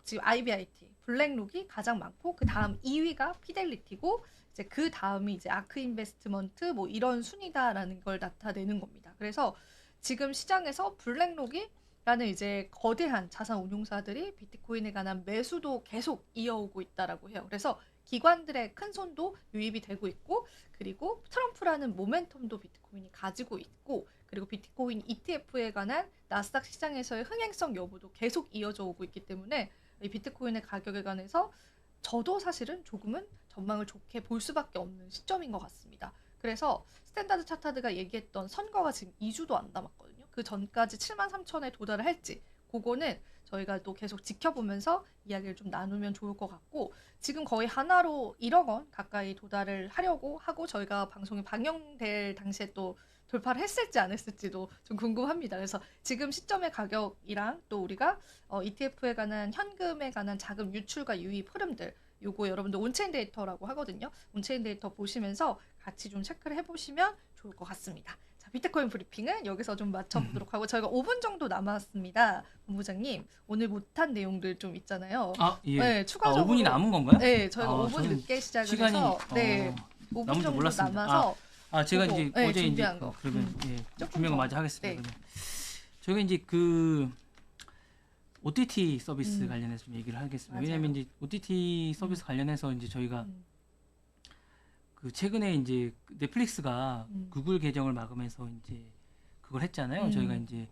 지금 IBIT, 블랙록이 가장 많고 그 다음 2위가 피델리티고 이제 그 다음이 이제 아크 인베스트먼트 뭐 이런 순위다라는 걸 나타내는 겁니다. 그래서 지금 시장에서 블랙록이 라는 이제 거대한 자산 운용사들이 비트코인에 관한 매수도 계속 이어오고 있다라고 해요. 그래서 기관들의 큰 손도 유입이 되고 있고 그리고 트럼프라는 모멘텀도 비트코인이 가지고 있고 그리고 비트코인 ETF에 관한 나스닥 시장에서의 흥행성 여부도 계속 이어져 오고 있기 때문에 이 비트코인의 가격에 관해서 저도 사실은 조금은 전망을 좋게 볼 수밖에 없는 시점인 것 같습니다. 그래서 스탠다드 차타드가 얘기했던 선거가 지금 2주도 안 남았거든요. 그 전까지 7만 3천에 도달을 할지 그거는 저희가 또 계속 지켜보면서 이야기를 좀 나누면 좋을 것 같고 지금 거의 하나로 1억 원 가까이 도달을 하려고 하고 저희가 방송이 방영될 당시에 또 돌파를 했을지 안 했을지도 좀 궁금합니다. 그래서 지금 시점의 가격이랑 또 우리가 ETF에 관한 현금에 관한 자금 유출과 유입 흐름들 요거 여러분들 온체인 데이터라고 하거든요. 온체인 데이터 보시면서 같이 좀 체크를 해보시면 좋을 것 같습니다. 자, 비트코인 브리핑은 여기서 좀 맞춰보도록 하고 저희가 5분 정도 남았습니다. 본부장님 오늘 못한 내용들 좀 있잖아요. 예. 네, 추가적으로 5분이 남은 건가요? 네, 저희가 5분 저는 늦게 시작을 시간이 해서 네, 5분 남은 줄 정도 몰랐습니다. 남아서 제가 그거, 이제 네, 어제 이제 준비한 거. 그러면 조금 준비한 거 더. 마저 하겠습니다. 네. 그러면 저희가 이제 그 OTT 서비스 음. 관련해서 좀 얘기를 하겠습니다. 맞아요. 왜냐하면 이제 OTT 서비스 관련해서 이제 저희가 음. 그 최근에 이제 넷플릭스가 음. 구글 계정을 막으면서 이제 그걸 했잖아요. 저희가 이제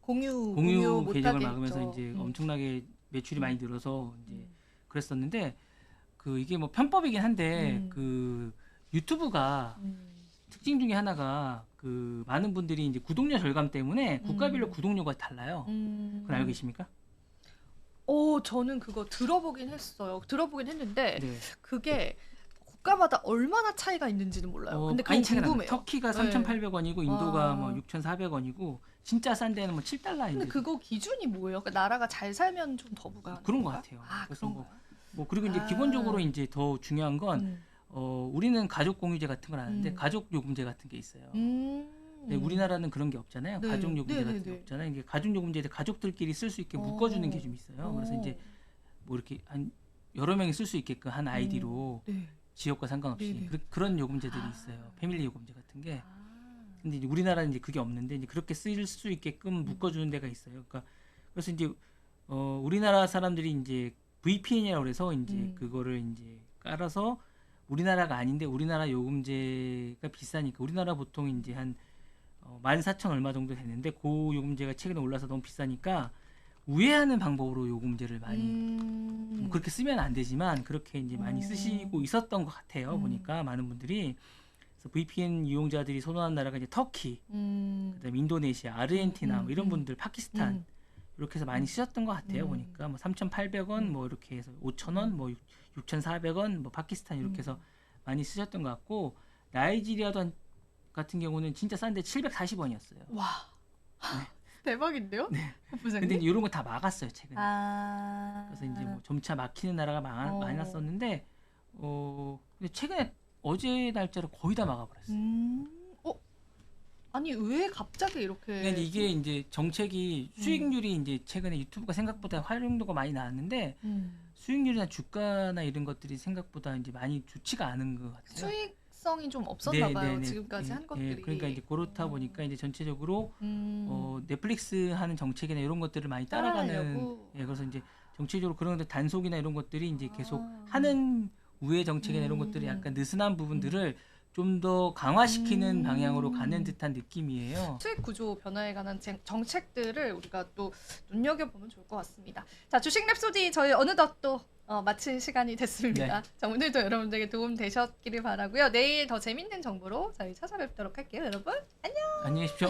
공유 공유 계정을 못하게 막으면서 했죠. 이제 엄청나게 매출이 많이 늘어서 이제 음. 그랬었는데 그 이게 뭐 편법이긴 한데 음. 그 유튜브가 음. 특징 중에 하나가 그 많은 분들이 이제 구독료 절감 때문에 국가별로 구독료가 달라요. 그건 알고 계십니까? 저는 그거 들어보긴 했어요. 들어보긴 했는데 네. 그게 국가마다 얼마나 차이가 있는지는 몰라요. 근데 그거 많이 차이가 궁금해요. 납니다. 터키가 네. 3,800원이고 인도가 아. 뭐 6,400원이고 진짜 싼 데는 뭐 7달러인데 근데 그거 기준이 뭐예요? 그러니까 나라가 잘 살면 좀 더 부과하는 그런 것 건가? 같아요. 아, 그래서 그런가요? 뭐 그리고 이제 아. 기본적으로 이제 더 중요한 건 음. 우리는 가족 공유제 같은 걸 아는데 음. 가족 요금제 같은 게 있어요. 음. 네, 우리나라는 그런 게 없잖아요. 네. 가족 요금제 같은 게 네네네. 없잖아요. 이게 가족 요금제에 가족들끼리 쓸 수 있게 묶어주는 게 좀 있어요. 그래서 이제 뭐 이렇게 한 여러 명이 쓸 수 있게끔 한 아이디로 네. 지역과 상관없이 네네. 그런 요금제들이 아. 있어요. 패밀리 요금제 같은 게. 아. 근데 이제 우리나라는 이제 그게 없는데 이제 그렇게 쓸 수 있게끔 묶어주는 데가 있어요. 그러니까 그래서 이제 우리나라 사람들이 이제 VPN이라고 그래서 이제 그거를 이제 깔아서 우리나라가 아닌데 우리나라 요금제가 비싸니까 우리나라 보통 이제 한 14,000 얼마 정도 되는데 그 요금제가 최근에 올라서 너무 비싸니까 우회하는 방법으로 요금제를 많이 뭐 그렇게 쓰면 안 되지만 그렇게 이제 많이 쓰시고 있었던 것 같아요. 보니까 많은 분들이. 그래서 VPN 이용자들이 선호하는 나라가 이제 터키, 그다음에 인도네시아, 아르헨티나 뭐 이런 분들, 파키스탄 이렇게 해서 많이 쓰셨던 것 같아요. 보니까 뭐 3,800원 뭐 이렇게 해서 5,000원, 뭐 6,400원, 뭐 파키스탄 이렇게 해서 많이 쓰셨던 것 같고 나이지리아도 같은 경우는 진짜 싼데 740원이었어요. 와. 대박인데요? 네. 본부장님? 근데 이런 거 다 막았어요 최근에. 아. 그래서 이제 뭐 점차 막히는 나라가 많이 났었는데 근데 최근에 어제 날짜로 거의 다 막아버렸어요. 아니 왜 갑자기 이렇게? 그러니까 이게 이제 정책이 수익률이 이제 최근에 유튜브가 생각보다 활용도가 많이 나왔는데 수익률이나 주가나 이런 것들이 생각보다 이제 많이 좋지가 않은 것 같아요. 수익성이 좀 없었나 봐요. 지금까지 한 것들이. 그러니까 이제 그렇다 보니까 이제 전체적으로 넷플릭스 하는 정책이나 이런 것들을 많이 따라가는. 따라하려고. 그래서 이제 정치적으로 그런 것들 단속이나 이런 것들이 이제 계속 하는 우회 정책이나 이런 것들이 약간 느슨한 부분들을 좀 더 강화시키는 방향으로 가는 듯한 느낌이에요. 수익 구조 변화에 관한 정책들을 우리가 또 눈여겨보면 좋을 것 같습니다. 자, 주식 랩소디 저희 어느덧 또 마칠 시간이 됐습니다. 네. 자, 오늘도 여러분들에게 도움 되셨기를 바라고요. 내일 더 재밌는 정보로 저희 찾아뵙도록 할게요. 여러분 안녕. 안녕히 계십시오.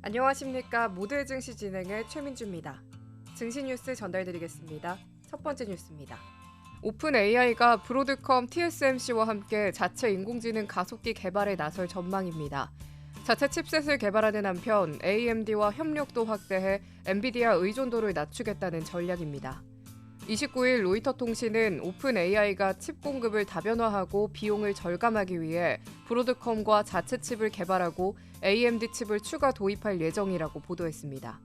안녕하십니까. 모두의 증시 진행의 최민주입니다. 증시 뉴스 전달드리겠습니다. 첫 번째 뉴스입니다. 오픈 AI가 브로드컴 TSMC와 함께 자체 인공지능 가속기 개발에 나설 전망입니다. 자체 칩셋을 개발하는 한편 AMD와 협력도 확대해 엔비디아 의존도를 낮추겠다는 전략입니다. 29일 로이터 통신은 오픈 AI가 칩 공급을 다변화하고 비용을 절감하기 위해 브로드컴과 자체 칩을 개발하고 AMD 칩을 추가 도입할 예정이라고 보도했습니다.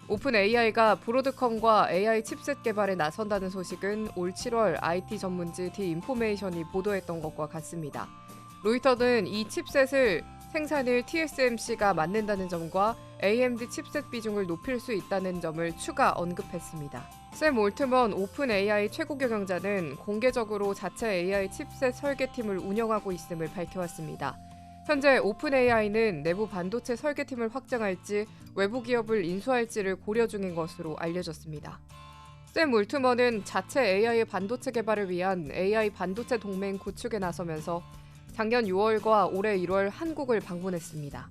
오픈 AI가 브로드컴과 AI 칩셋 개발에 나선다는 소식은 올 7월 IT 전문지 디인포메이션이 보도했던 것과 같습니다. 로이터는 이 칩셋을 생산을 TSMC가 맡는다는 점과 AMD 칩셋 비중을 높일 수 있다는 점을 추가 언급했습니다. 샘 올트먼 오픈 AI 최고 경영자는 공개적으로 자체 AI 칩셋 설계팀을 운영하고 있음을 밝혀왔습니다. 현재 오픈 AI는 내부 반도체 설계팀을 확장할지 외부 기업을 인수할지를 고려 중인 것으로 알려졌습니다. 샘 올트먼은 자체 AI 반도체 개발을 위한 AI 반도체 동맹 구축에 나서면서 작년 6월과 올해 1월 한국을 방문했습니다.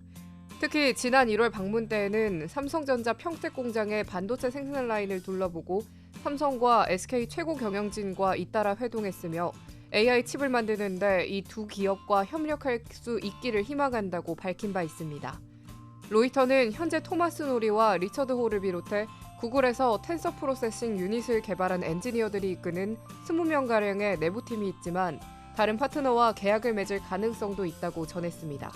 특히 지난 1월 방문 때에는 삼성전자 평택 공장의 반도체 생산 라인을 둘러보고 삼성과 SK 최고 경영진과 잇따라 회동했으며 AI 칩을 만드는데 이 두 기업과 협력할 수 있기를 희망한다고 밝힌 바 있습니다. 로이터는 현재 토마스 노리와 리처드 홀을 비롯해 구글에서 텐서 프로세싱 유닛을 개발한 엔지니어들이 이끄는 20명가량의 내부팀이 있지만 다른 파트너와 계약을 맺을 가능성도 있다고 전했습니다.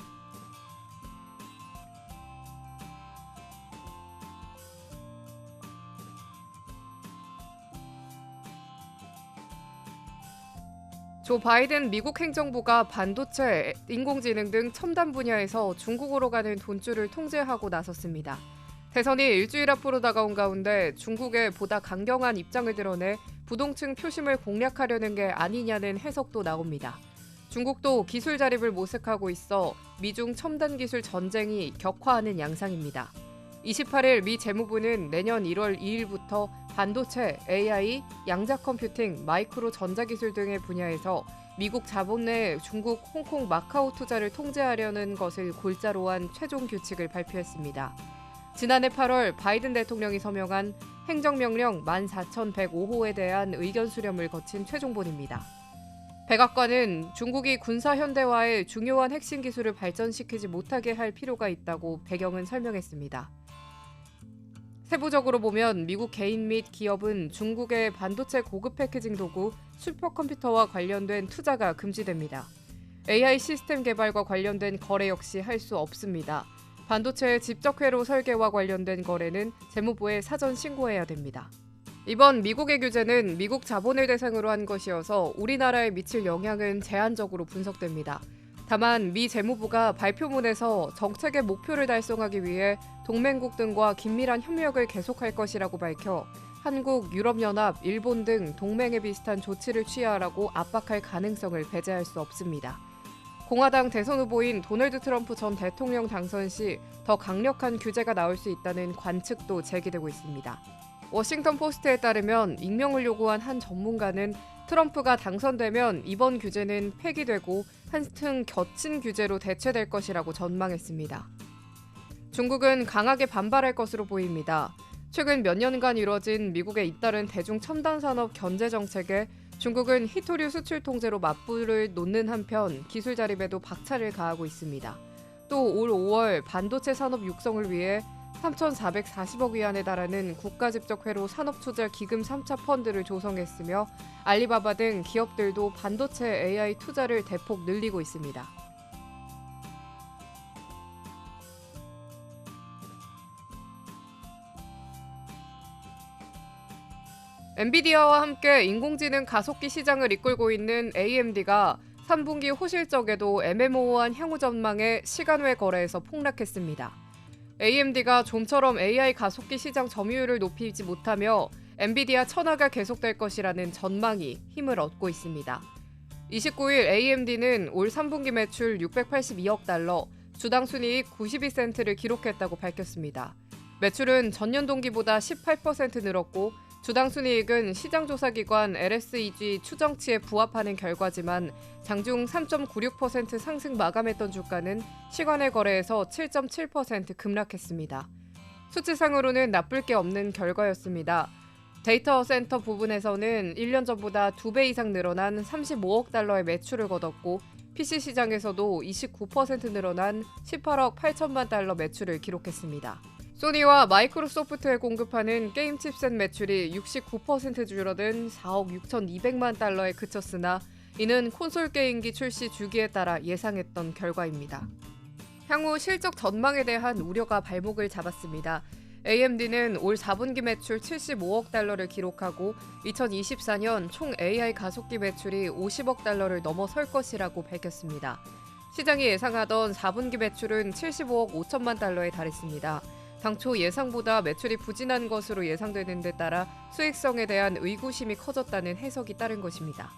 조 바이든 미국 행정부가 반도체, 인공지능 등 첨단 분야에서 중국으로 가는 돈줄을 통제하고 나섰습니다. 대선이 일주일 앞으로 다가온 가운데 중국에 보다 강경한 입장을 드러내 부동층 표심을 공략하려는 게 아니냐는 해석도 나옵니다. 중국도 기술 자립을 모색하고 있어 미중 첨단 기술 전쟁이 격화하는 양상입니다. 28일 미 재무부는 내년 1월 2일부터 반도체, AI, 양자 컴퓨팅, 마이크로 전자기술 등의 분야에서 미국 자본 내 중국, 홍콩, 마카오 투자를 통제하려는 것을 골자로 한 최종 규칙을 발표했습니다. 지난해 8월 바이든 대통령이 서명한 행정명령 14,105호에 대한 의견 수렴을 거친 최종본입니다. 백악관은 중국이 군사 현대화에 중요한 핵심 기술을 발전시키지 못하게 할 필요가 있다고 배경은 설명했습니다. 세부적으로 보면 미국 개인 및 기업은 중국의 반도체 고급 패키징 도구, 슈퍼컴퓨터와 관련된 투자가 금지됩니다. AI 시스템 개발과 관련된 거래 역시 할 수 없습니다. 반도체 집적회로 설계와 관련된 거래는 재무부에 사전 신고해야 됩니다. 이번 미국의 규제는 미국 자본을 대상으로 한 것이어서 우리나라에 미칠 영향은 제한적으로 분석됩니다. 다만 미 재무부가 발표문에서 정책의 목표를 달성하기 위해 동맹국 등과 긴밀한 협력을 계속할 것이라고 밝혀 한국, 유럽연합, 일본 등 동맹에 비슷한 조치를 취하라고 압박할 가능성을 배제할 수 없습니다. 공화당 대선 후보인 도널드 트럼프 전 대통령 당선 시 더 강력한 규제가 나올 수 있다는 관측도 제기되고 있습니다. 워싱턴 포스트에 따르면 익명을 요구한 한 전문가는 트럼프가 당선되면 이번 규제는 폐기되고 한층 겹친 규제로 대체될 것이라고 전망했습니다. 중국은 강하게 반발할 것으로 보입니다. 최근 몇 년간 이뤄진 미국의 잇따른 대중 첨단 산업 견제 정책에 중국은 희토류 수출 통제로 맞불을 놓는 한편 기술 자립에도 박차를 가하고 있습니다. 또 올 5월 반도체 산업 육성을 위해 3,440억 위안에 달하는 국가집적회로 산업투자 기금 3차 펀드를 조성했으며 알리바바 등 기업들도 반도체 AI 투자를 대폭 늘리고 있습니다. 엔비디아와 함께 인공지능 가속기 시장을 이끌고 있는 AMD가 3분기 호실적에도 애매모호한 향후 전망에 시간외 거래에서 폭락했습니다. AMD가 좀처럼 AI 가속기 시장 점유율을 높이지 못하며 엔비디아 천하가 계속될 것이라는 전망이 힘을 얻고 있습니다. 29일 AMD는 올 3분기 매출 682억 달러, 주당 순이익 92센트를 기록했다고 밝혔습니다. 매출은 전년 동기보다 18% 늘었고 주당 순이익은 시장조사기관 LSEG 추정치에 부합하는 결과지만 장중 3.96% 상승 마감했던 주가는 시간외 거래에서 7.7% 급락했습니다. 수치상으로는 나쁠 게 없는 결과였습니다. 데이터 센터 부분에서는 1년 전보다 2배 이상 늘어난 35억 달러의 매출을 거뒀고 PC 시장에서도 29% 늘어난 18억 8천만 달러 매출을 기록했습니다. 소니와 마이크로소프트에 공급하는 게임 칩셋 매출이 69% 줄어든 4억 6,200만 달러에 그쳤으나 이는 콘솔 게임기 출시 주기에 따라 예상했던 결과입니다. 향후 실적 전망에 대한 우려가 발목을 잡았습니다. AMD는 올 4분기 매출 75억 달러를 기록하고 2024년 총 AI 가속기 매출이 50억 달러를 넘어설 것이라고 밝혔습니다. 시장이 예상하던 4분기 매출은 75억 5천만 달러에 달했습니다. 당초 예상보다 매출이 부진한 것으로 예상되는 데 따라 수익성에 대한 의구심이 커졌다는 해석이 따른 것입니다.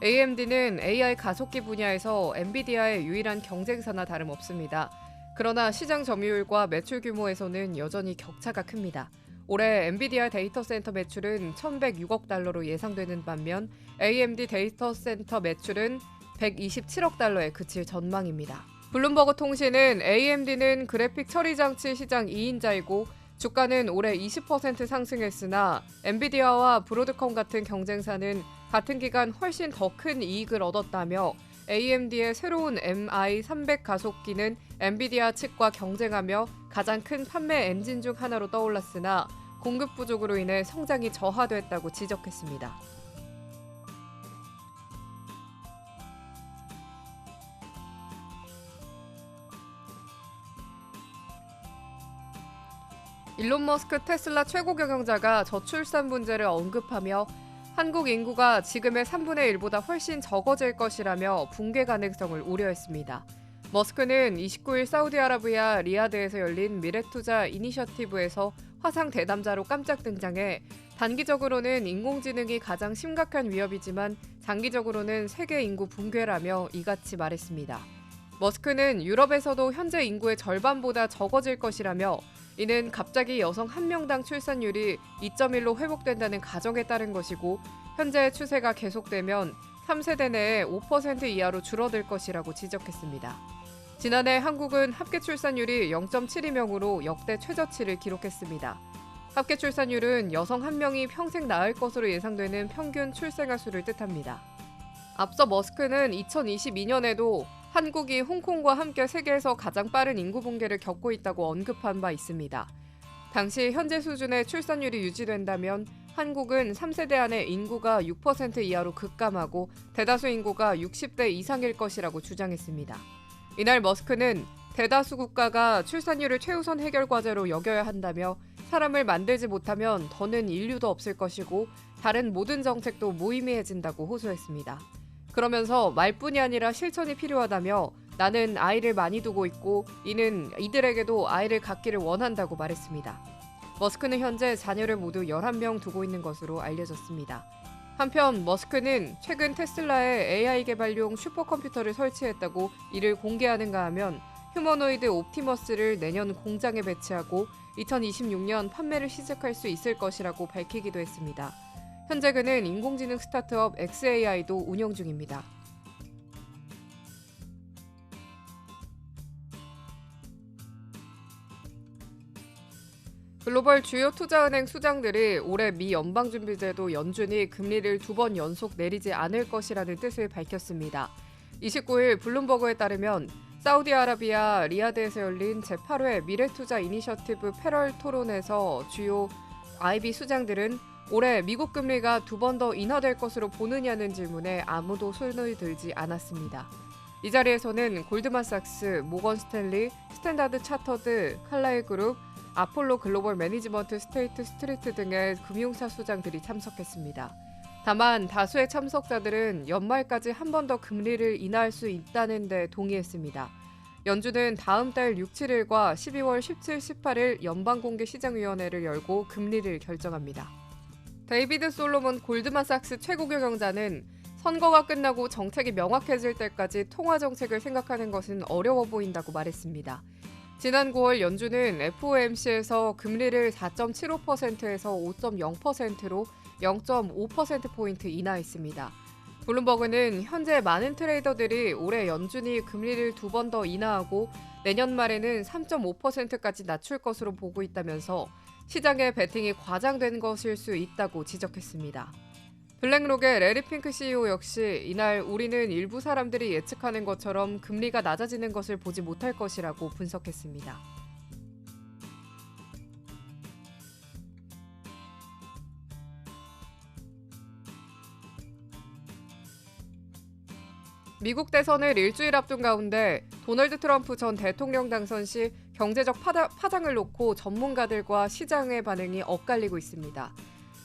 AMD는 AI 가속기 분야에서 엔비디아의 유일한 경쟁사나 다름없습니다. 그러나 시장 점유율과 매출 규모에서는 여전히 격차가 큽니다. 올해 엔비디아 데이터 센터 매출은 1,106억 달러로 예상되는 반면 AMD 데이터 센터 매출은 127억 달러에 그칠 전망입니다. 블룸버그 통신은 AMD는 그래픽 처리 장치 시장 2인자이고 주가는 올해 20% 상승했으나 엔비디아와 브로드컴 같은 경쟁사는 같은 기간 훨씬 더 큰 이익을 얻었다며 AMD의 새로운 MI300 가속기는 엔비디아 측과 경쟁하며 가장 큰 판매 엔진 중 하나로 떠올랐으나 공급 부족으로 인해 성장이 저하됐다고 지적했습니다. 일론 머스크 테슬라 최고 경영자가 저출산 문제를 언급하며 한국 인구가 지금의 3분의 1보다 훨씬 적어질 것이라며 붕괴 가능성을 우려했습니다. 머스크는 29일 사우디아라비아 리야드에서 열린 미래투자 이니셔티브에서 화상 대담자로 깜짝 등장해 단기적으로는 인공지능이 가장 심각한 위협이지만 장기적으로는 세계 인구 붕괴라며 이같이 말했습니다. 머스크는 유럽에서도 현재 인구의 절반보다 적어질 것이라며 이는 갑자기 여성 1명당 출산율이 2.1로 회복된다는 가정에 따른 것이고 현재의 추세가 계속되면 3세대 내에 5% 이하로 줄어들 것이라고 지적했습니다. 지난해 한국은 합계 출산율이 0.72명으로 역대 최저치를 기록했습니다. 합계 출산율은 여성 1명이 평생 낳을 것으로 예상되는 평균 출생아 수를 뜻합니다. 앞서 머스크는 2022년에도 한국이 홍콩과 함께 세계에서 가장 빠른 인구 붕괴를 겪고 있다고 언급한 바 있습니다. 당시 현재 수준의 출산율이 유지된다면 한국은 3세대 안에 인구가 6% 이하로 급감하고 대다수 인구가 60대 이상일 것이라고 주장했습니다. 이날 머스크는 대다수 국가가 출산율을 최우선 해결 과제로 여겨야 한다며 사람을 만들지 못하면 더는 인류도 없을 것이고 다른 모든 정책도 무의미해진다고 호소했습니다. 그러면서 말뿐이 아니라 실천이 필요하다며 나는 아이를 많이 두고 있고 이는 이들에게도 아이를 갖기를 원한다고 말했습니다. 머스크는 현재 자녀를 모두 11명 두고 있는 것으로 알려졌습니다. 한편 머스크는 최근 테슬라에 AI 개발용 슈퍼컴퓨터를 설치했다고 이를 공개하는가 하면 휴머노이드 옵티머스를 내년 공장에 배치하고 2026년 판매를 시작할 수 있을 것이라고 밝히기도 했습니다. 현재 그는 인공지능 스타트업 xAI도 운영 중입니다. 글로벌 주요 투자은행 수장들이 올해 미 연방준비제도 연준이 금리를 2번 연속 내리지 않을 것이라는 뜻을 밝혔습니다. 29일 블룸버그에 따르면 사우디아라비아 리야드에서 열린 제8회 미래투자 이니셔티브 패럴 토론에서 주요 IB 수장들은 올해 미국 금리가 2번 더 인하될 것으로 보느냐는 질문에 아무도 손을 들지 않았습니다. 이 자리에서는 골드만삭스, 모건 스탠리, 스탠다드 차터드, 칼라일 그룹, 아폴로 글로벌 매니지먼트 스테이트 스트리트 등의 금융사 수장들이 참석했습니다. 다만 다수의 참석자들은 연말까지 한 번 더 금리를 인하할 수 있다는 데 동의했습니다. 연준은 다음 달 6, 7일과 12월 17, 18일 연방공개시장위원회를 열고 금리를 결정합니다. 데이비드 솔로몬 골드만삭스 최고 경영자는 선거가 끝나고 정책이 명확해질 때까지 통화 정책을 생각하는 것은 어려워 보인다고 말했습니다. 지난 9월 연준은 FOMC에서 금리를 4.75%에서 5.0%로 0.5%포인트 인하했습니다. 블룸버그는 현재 많은 트레이더들이 올해 연준이 금리를 2번 더 인하하고 내년 말에는 3.5%까지 낮출 것으로 보고 있다면서 시장의 베팅이 과장된 것일 수 있다고 지적했습니다. 블랙록의 레리 핑크 CEO 역시 이날 우리는 일부 사람들이 예측하는 것처럼 금리가 낮아지는 것을 보지 못할 것이라고 분석했습니다. 미국 대선을 일주일 앞둔 가운데 도널드 트럼프 전 대통령 당선 시 경제적 파장을 놓고 전문가들과 시장의 반응이 엇갈리고 있습니다.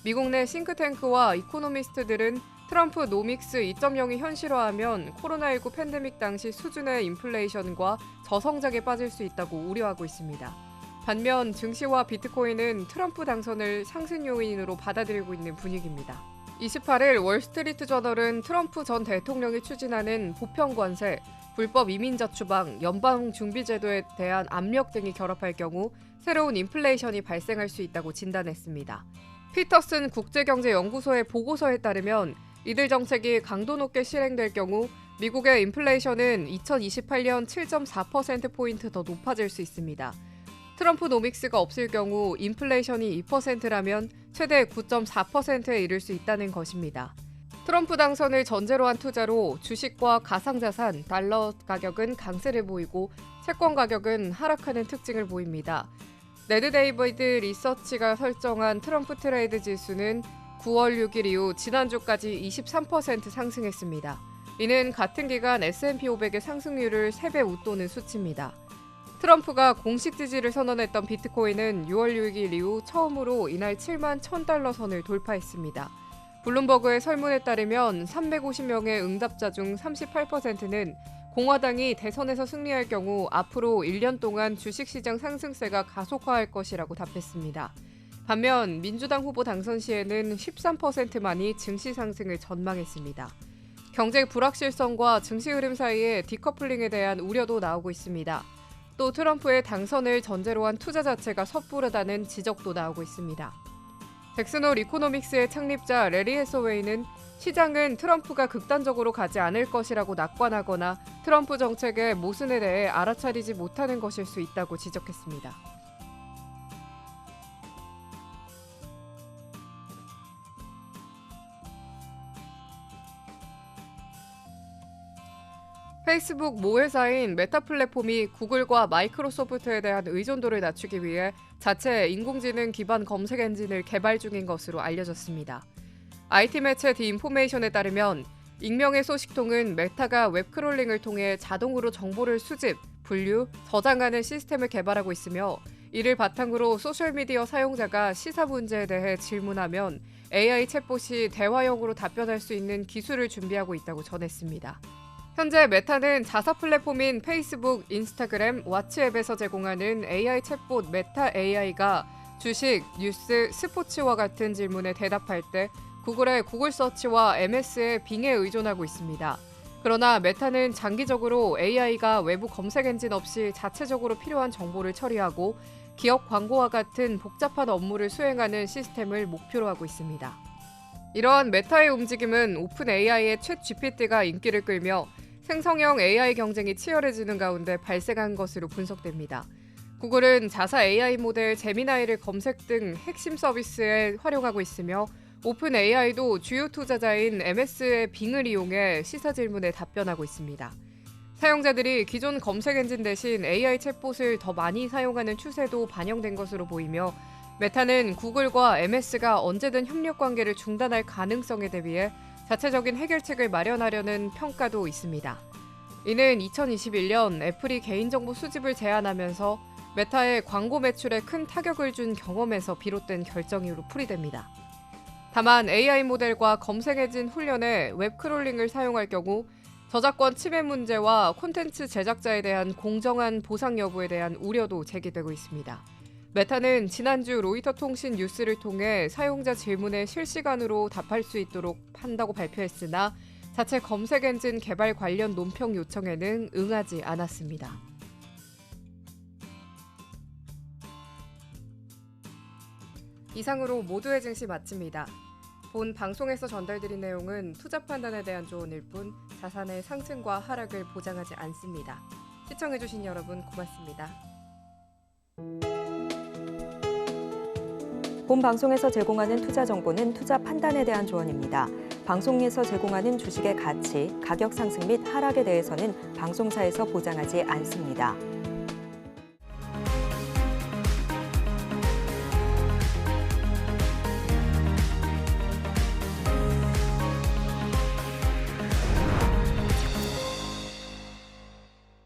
미국 내 싱크탱크와 이코노미스트들은 트럼프 노믹스 2.0이 현실화하면 코로나19 팬데믹 당시 수준의 인플레이션과 저성장에 빠질 수 있다고 우려하고 있습니다. 반면 증시와 비트코인은 트럼프 당선을 상승 요인으로 받아들이고 있는 분위기입니다. 28일 월스트리트 저널은 트럼프 전 대통령이 추진하는 보편관세, 불법 이민자추방, 연방중비제도에 대한 압력 등이 결합할 경우 새로운 인플레이션이 발생할 수 있다고 진단했습니다. 피터슨 국제경제연구소의 보고서에 따르면 이들 정책이 강도 높게 실행될 경우 미국의 인플레이션은 2028년 7.4%포인트 더 높아질 수 있습니다. 트럼프 노믹스가 없을 경우 인플레이션이 2%라면 최대 9.4%에 이를 수 있다는 것입니다. 트럼프 당선을 전제로 한 투자로 주식과 가상자산, 달러 가격은 강세를 보이고 채권 가격은 하락하는 특징을 보입니다. 네드 데이비드 리서치가 설정한 트럼프 트레이드 지수는 9월 6일 이후 지난주까지 23% 상승했습니다. 이는 같은 기간 S&P 500의 상승률을 3배 웃도는 수치입니다. 트럼프가 공식 지지를 선언했던 비트코인은 6월 6일 이후 처음으로 이날 7만 1000달러 선을 돌파했습니다. 블룸버그의 설문에 따르면 350명의 응답자 중 38%는 공화당이 대선에서 승리할 경우 앞으로 1년 동안 주식시장 상승세가 가속화할 것이라고 답했습니다. 반면 민주당 후보 당선 시에는 13%만이 증시 상승을 전망했습니다. 경제 불확실성과 증시 흐름 사이에 디커플링에 대한 우려도 나오고 있습니다. 또 트럼프의 당선을 전제로 한 투자 자체가 섣부르다는 지적도 나오고 있습니다. 잭슨홀 이코노믹스의 창립자 레리 해서웨이는 시장은 트럼프가 극단적으로 가지 않을 것이라고 낙관하거나 트럼프 정책의 모순에 대해 알아차리지 못하는 것일 수 있다고 지적했습니다. 페이스북 모회사인 메타 플랫폼이 구글과 마이크로소프트에 대한 의존도를 낮추기 위해 자체 인공지능 기반 검색 엔진을 개발 중인 것으로 알려졌습니다. IT 매체 디인포메이션에 따르면 익명의 소식통은 메타가 웹크롤링을 통해 자동으로 정보를 수집, 분류, 저장하는 시스템을 개발하고 있으며 이를 바탕으로 소셜미디어 사용자가 시사 문제에 대해 질문하면 AI 챗봇이 대화형으로 답변할 수 있는 기술을 준비하고 있다고 전했습니다. 현재 메타는 자사 플랫폼인 페이스북, 인스타그램, 왓츠앱에서 제공하는 AI 챗봇 메타 AI가 주식, 뉴스, 스포츠와 같은 질문에 대답할 때 구글의 구글 서치와 MS의 빙에 의존하고 있습니다. 그러나 메타는 장기적으로 AI가 외부 검색 엔진 없이 자체적으로 필요한 정보를 처리하고 기업 광고와 같은 복잡한 업무를 수행하는 시스템을 목표로 하고 있습니다. 이러한 메타의 움직임은 오픈 AI의 챗 GPT가 인기를 끌며 생성형 AI 경쟁이 치열해지는 가운데 발생한 것으로 분석됩니다. 구글은 자사 AI 모델 제미나이를 검색 등 핵심 서비스에 활용하고 있으며 오픈 AI도 주요 투자자인 MS의 빙을 이용해 시사 질문에 답변하고 있습니다. 사용자들이 기존 검색 엔진 대신 AI 챗봇을 더 많이 사용하는 추세도 반영된 것으로 보이며 메타는 구글과 MS가 언제든 협력 관계를 중단할 가능성에 대비해 자체적인 해결책을 마련하려는 평가도 있습니다. 이는 2021년 애플이 개인정보 수집을 제한하면서 메타의 광고 매출에 큰 타격을 준 경험에서 비롯된 결정으로 풀이됩니다. 다만 AI 모델과 검색 엔진 훈련에 웹크롤링을 사용할 경우 저작권 침해 문제와 콘텐츠 제작자에 대한 공정한 보상 여부에 대한 우려도 제기되고 있습니다. 메타는 지난주 로이터 통신 뉴스를 통해 사용자 질문에 실시간으로 답할 수 있도록 한다고 발표했으나 자체 검색 엔진 개발 관련 논평 요청에는 응하지 않았습니다. 이상으로 모두의 증시 마칩니다. 본 방송에서 전달드린 내용은 투자 판단에 대한 조언일 뿐 자산의 상승과 하락을 보장하지 않습니다. 시청해주신 여러분 고맙습니다. 본 방송에서 제공하는 투자 정보는 투자 판단에 대한 조언입니다. 방송에서 제공하는 주식의 가치, 가격 상승 및 하락에 대해서는 방송사에서 보장하지 않습니다.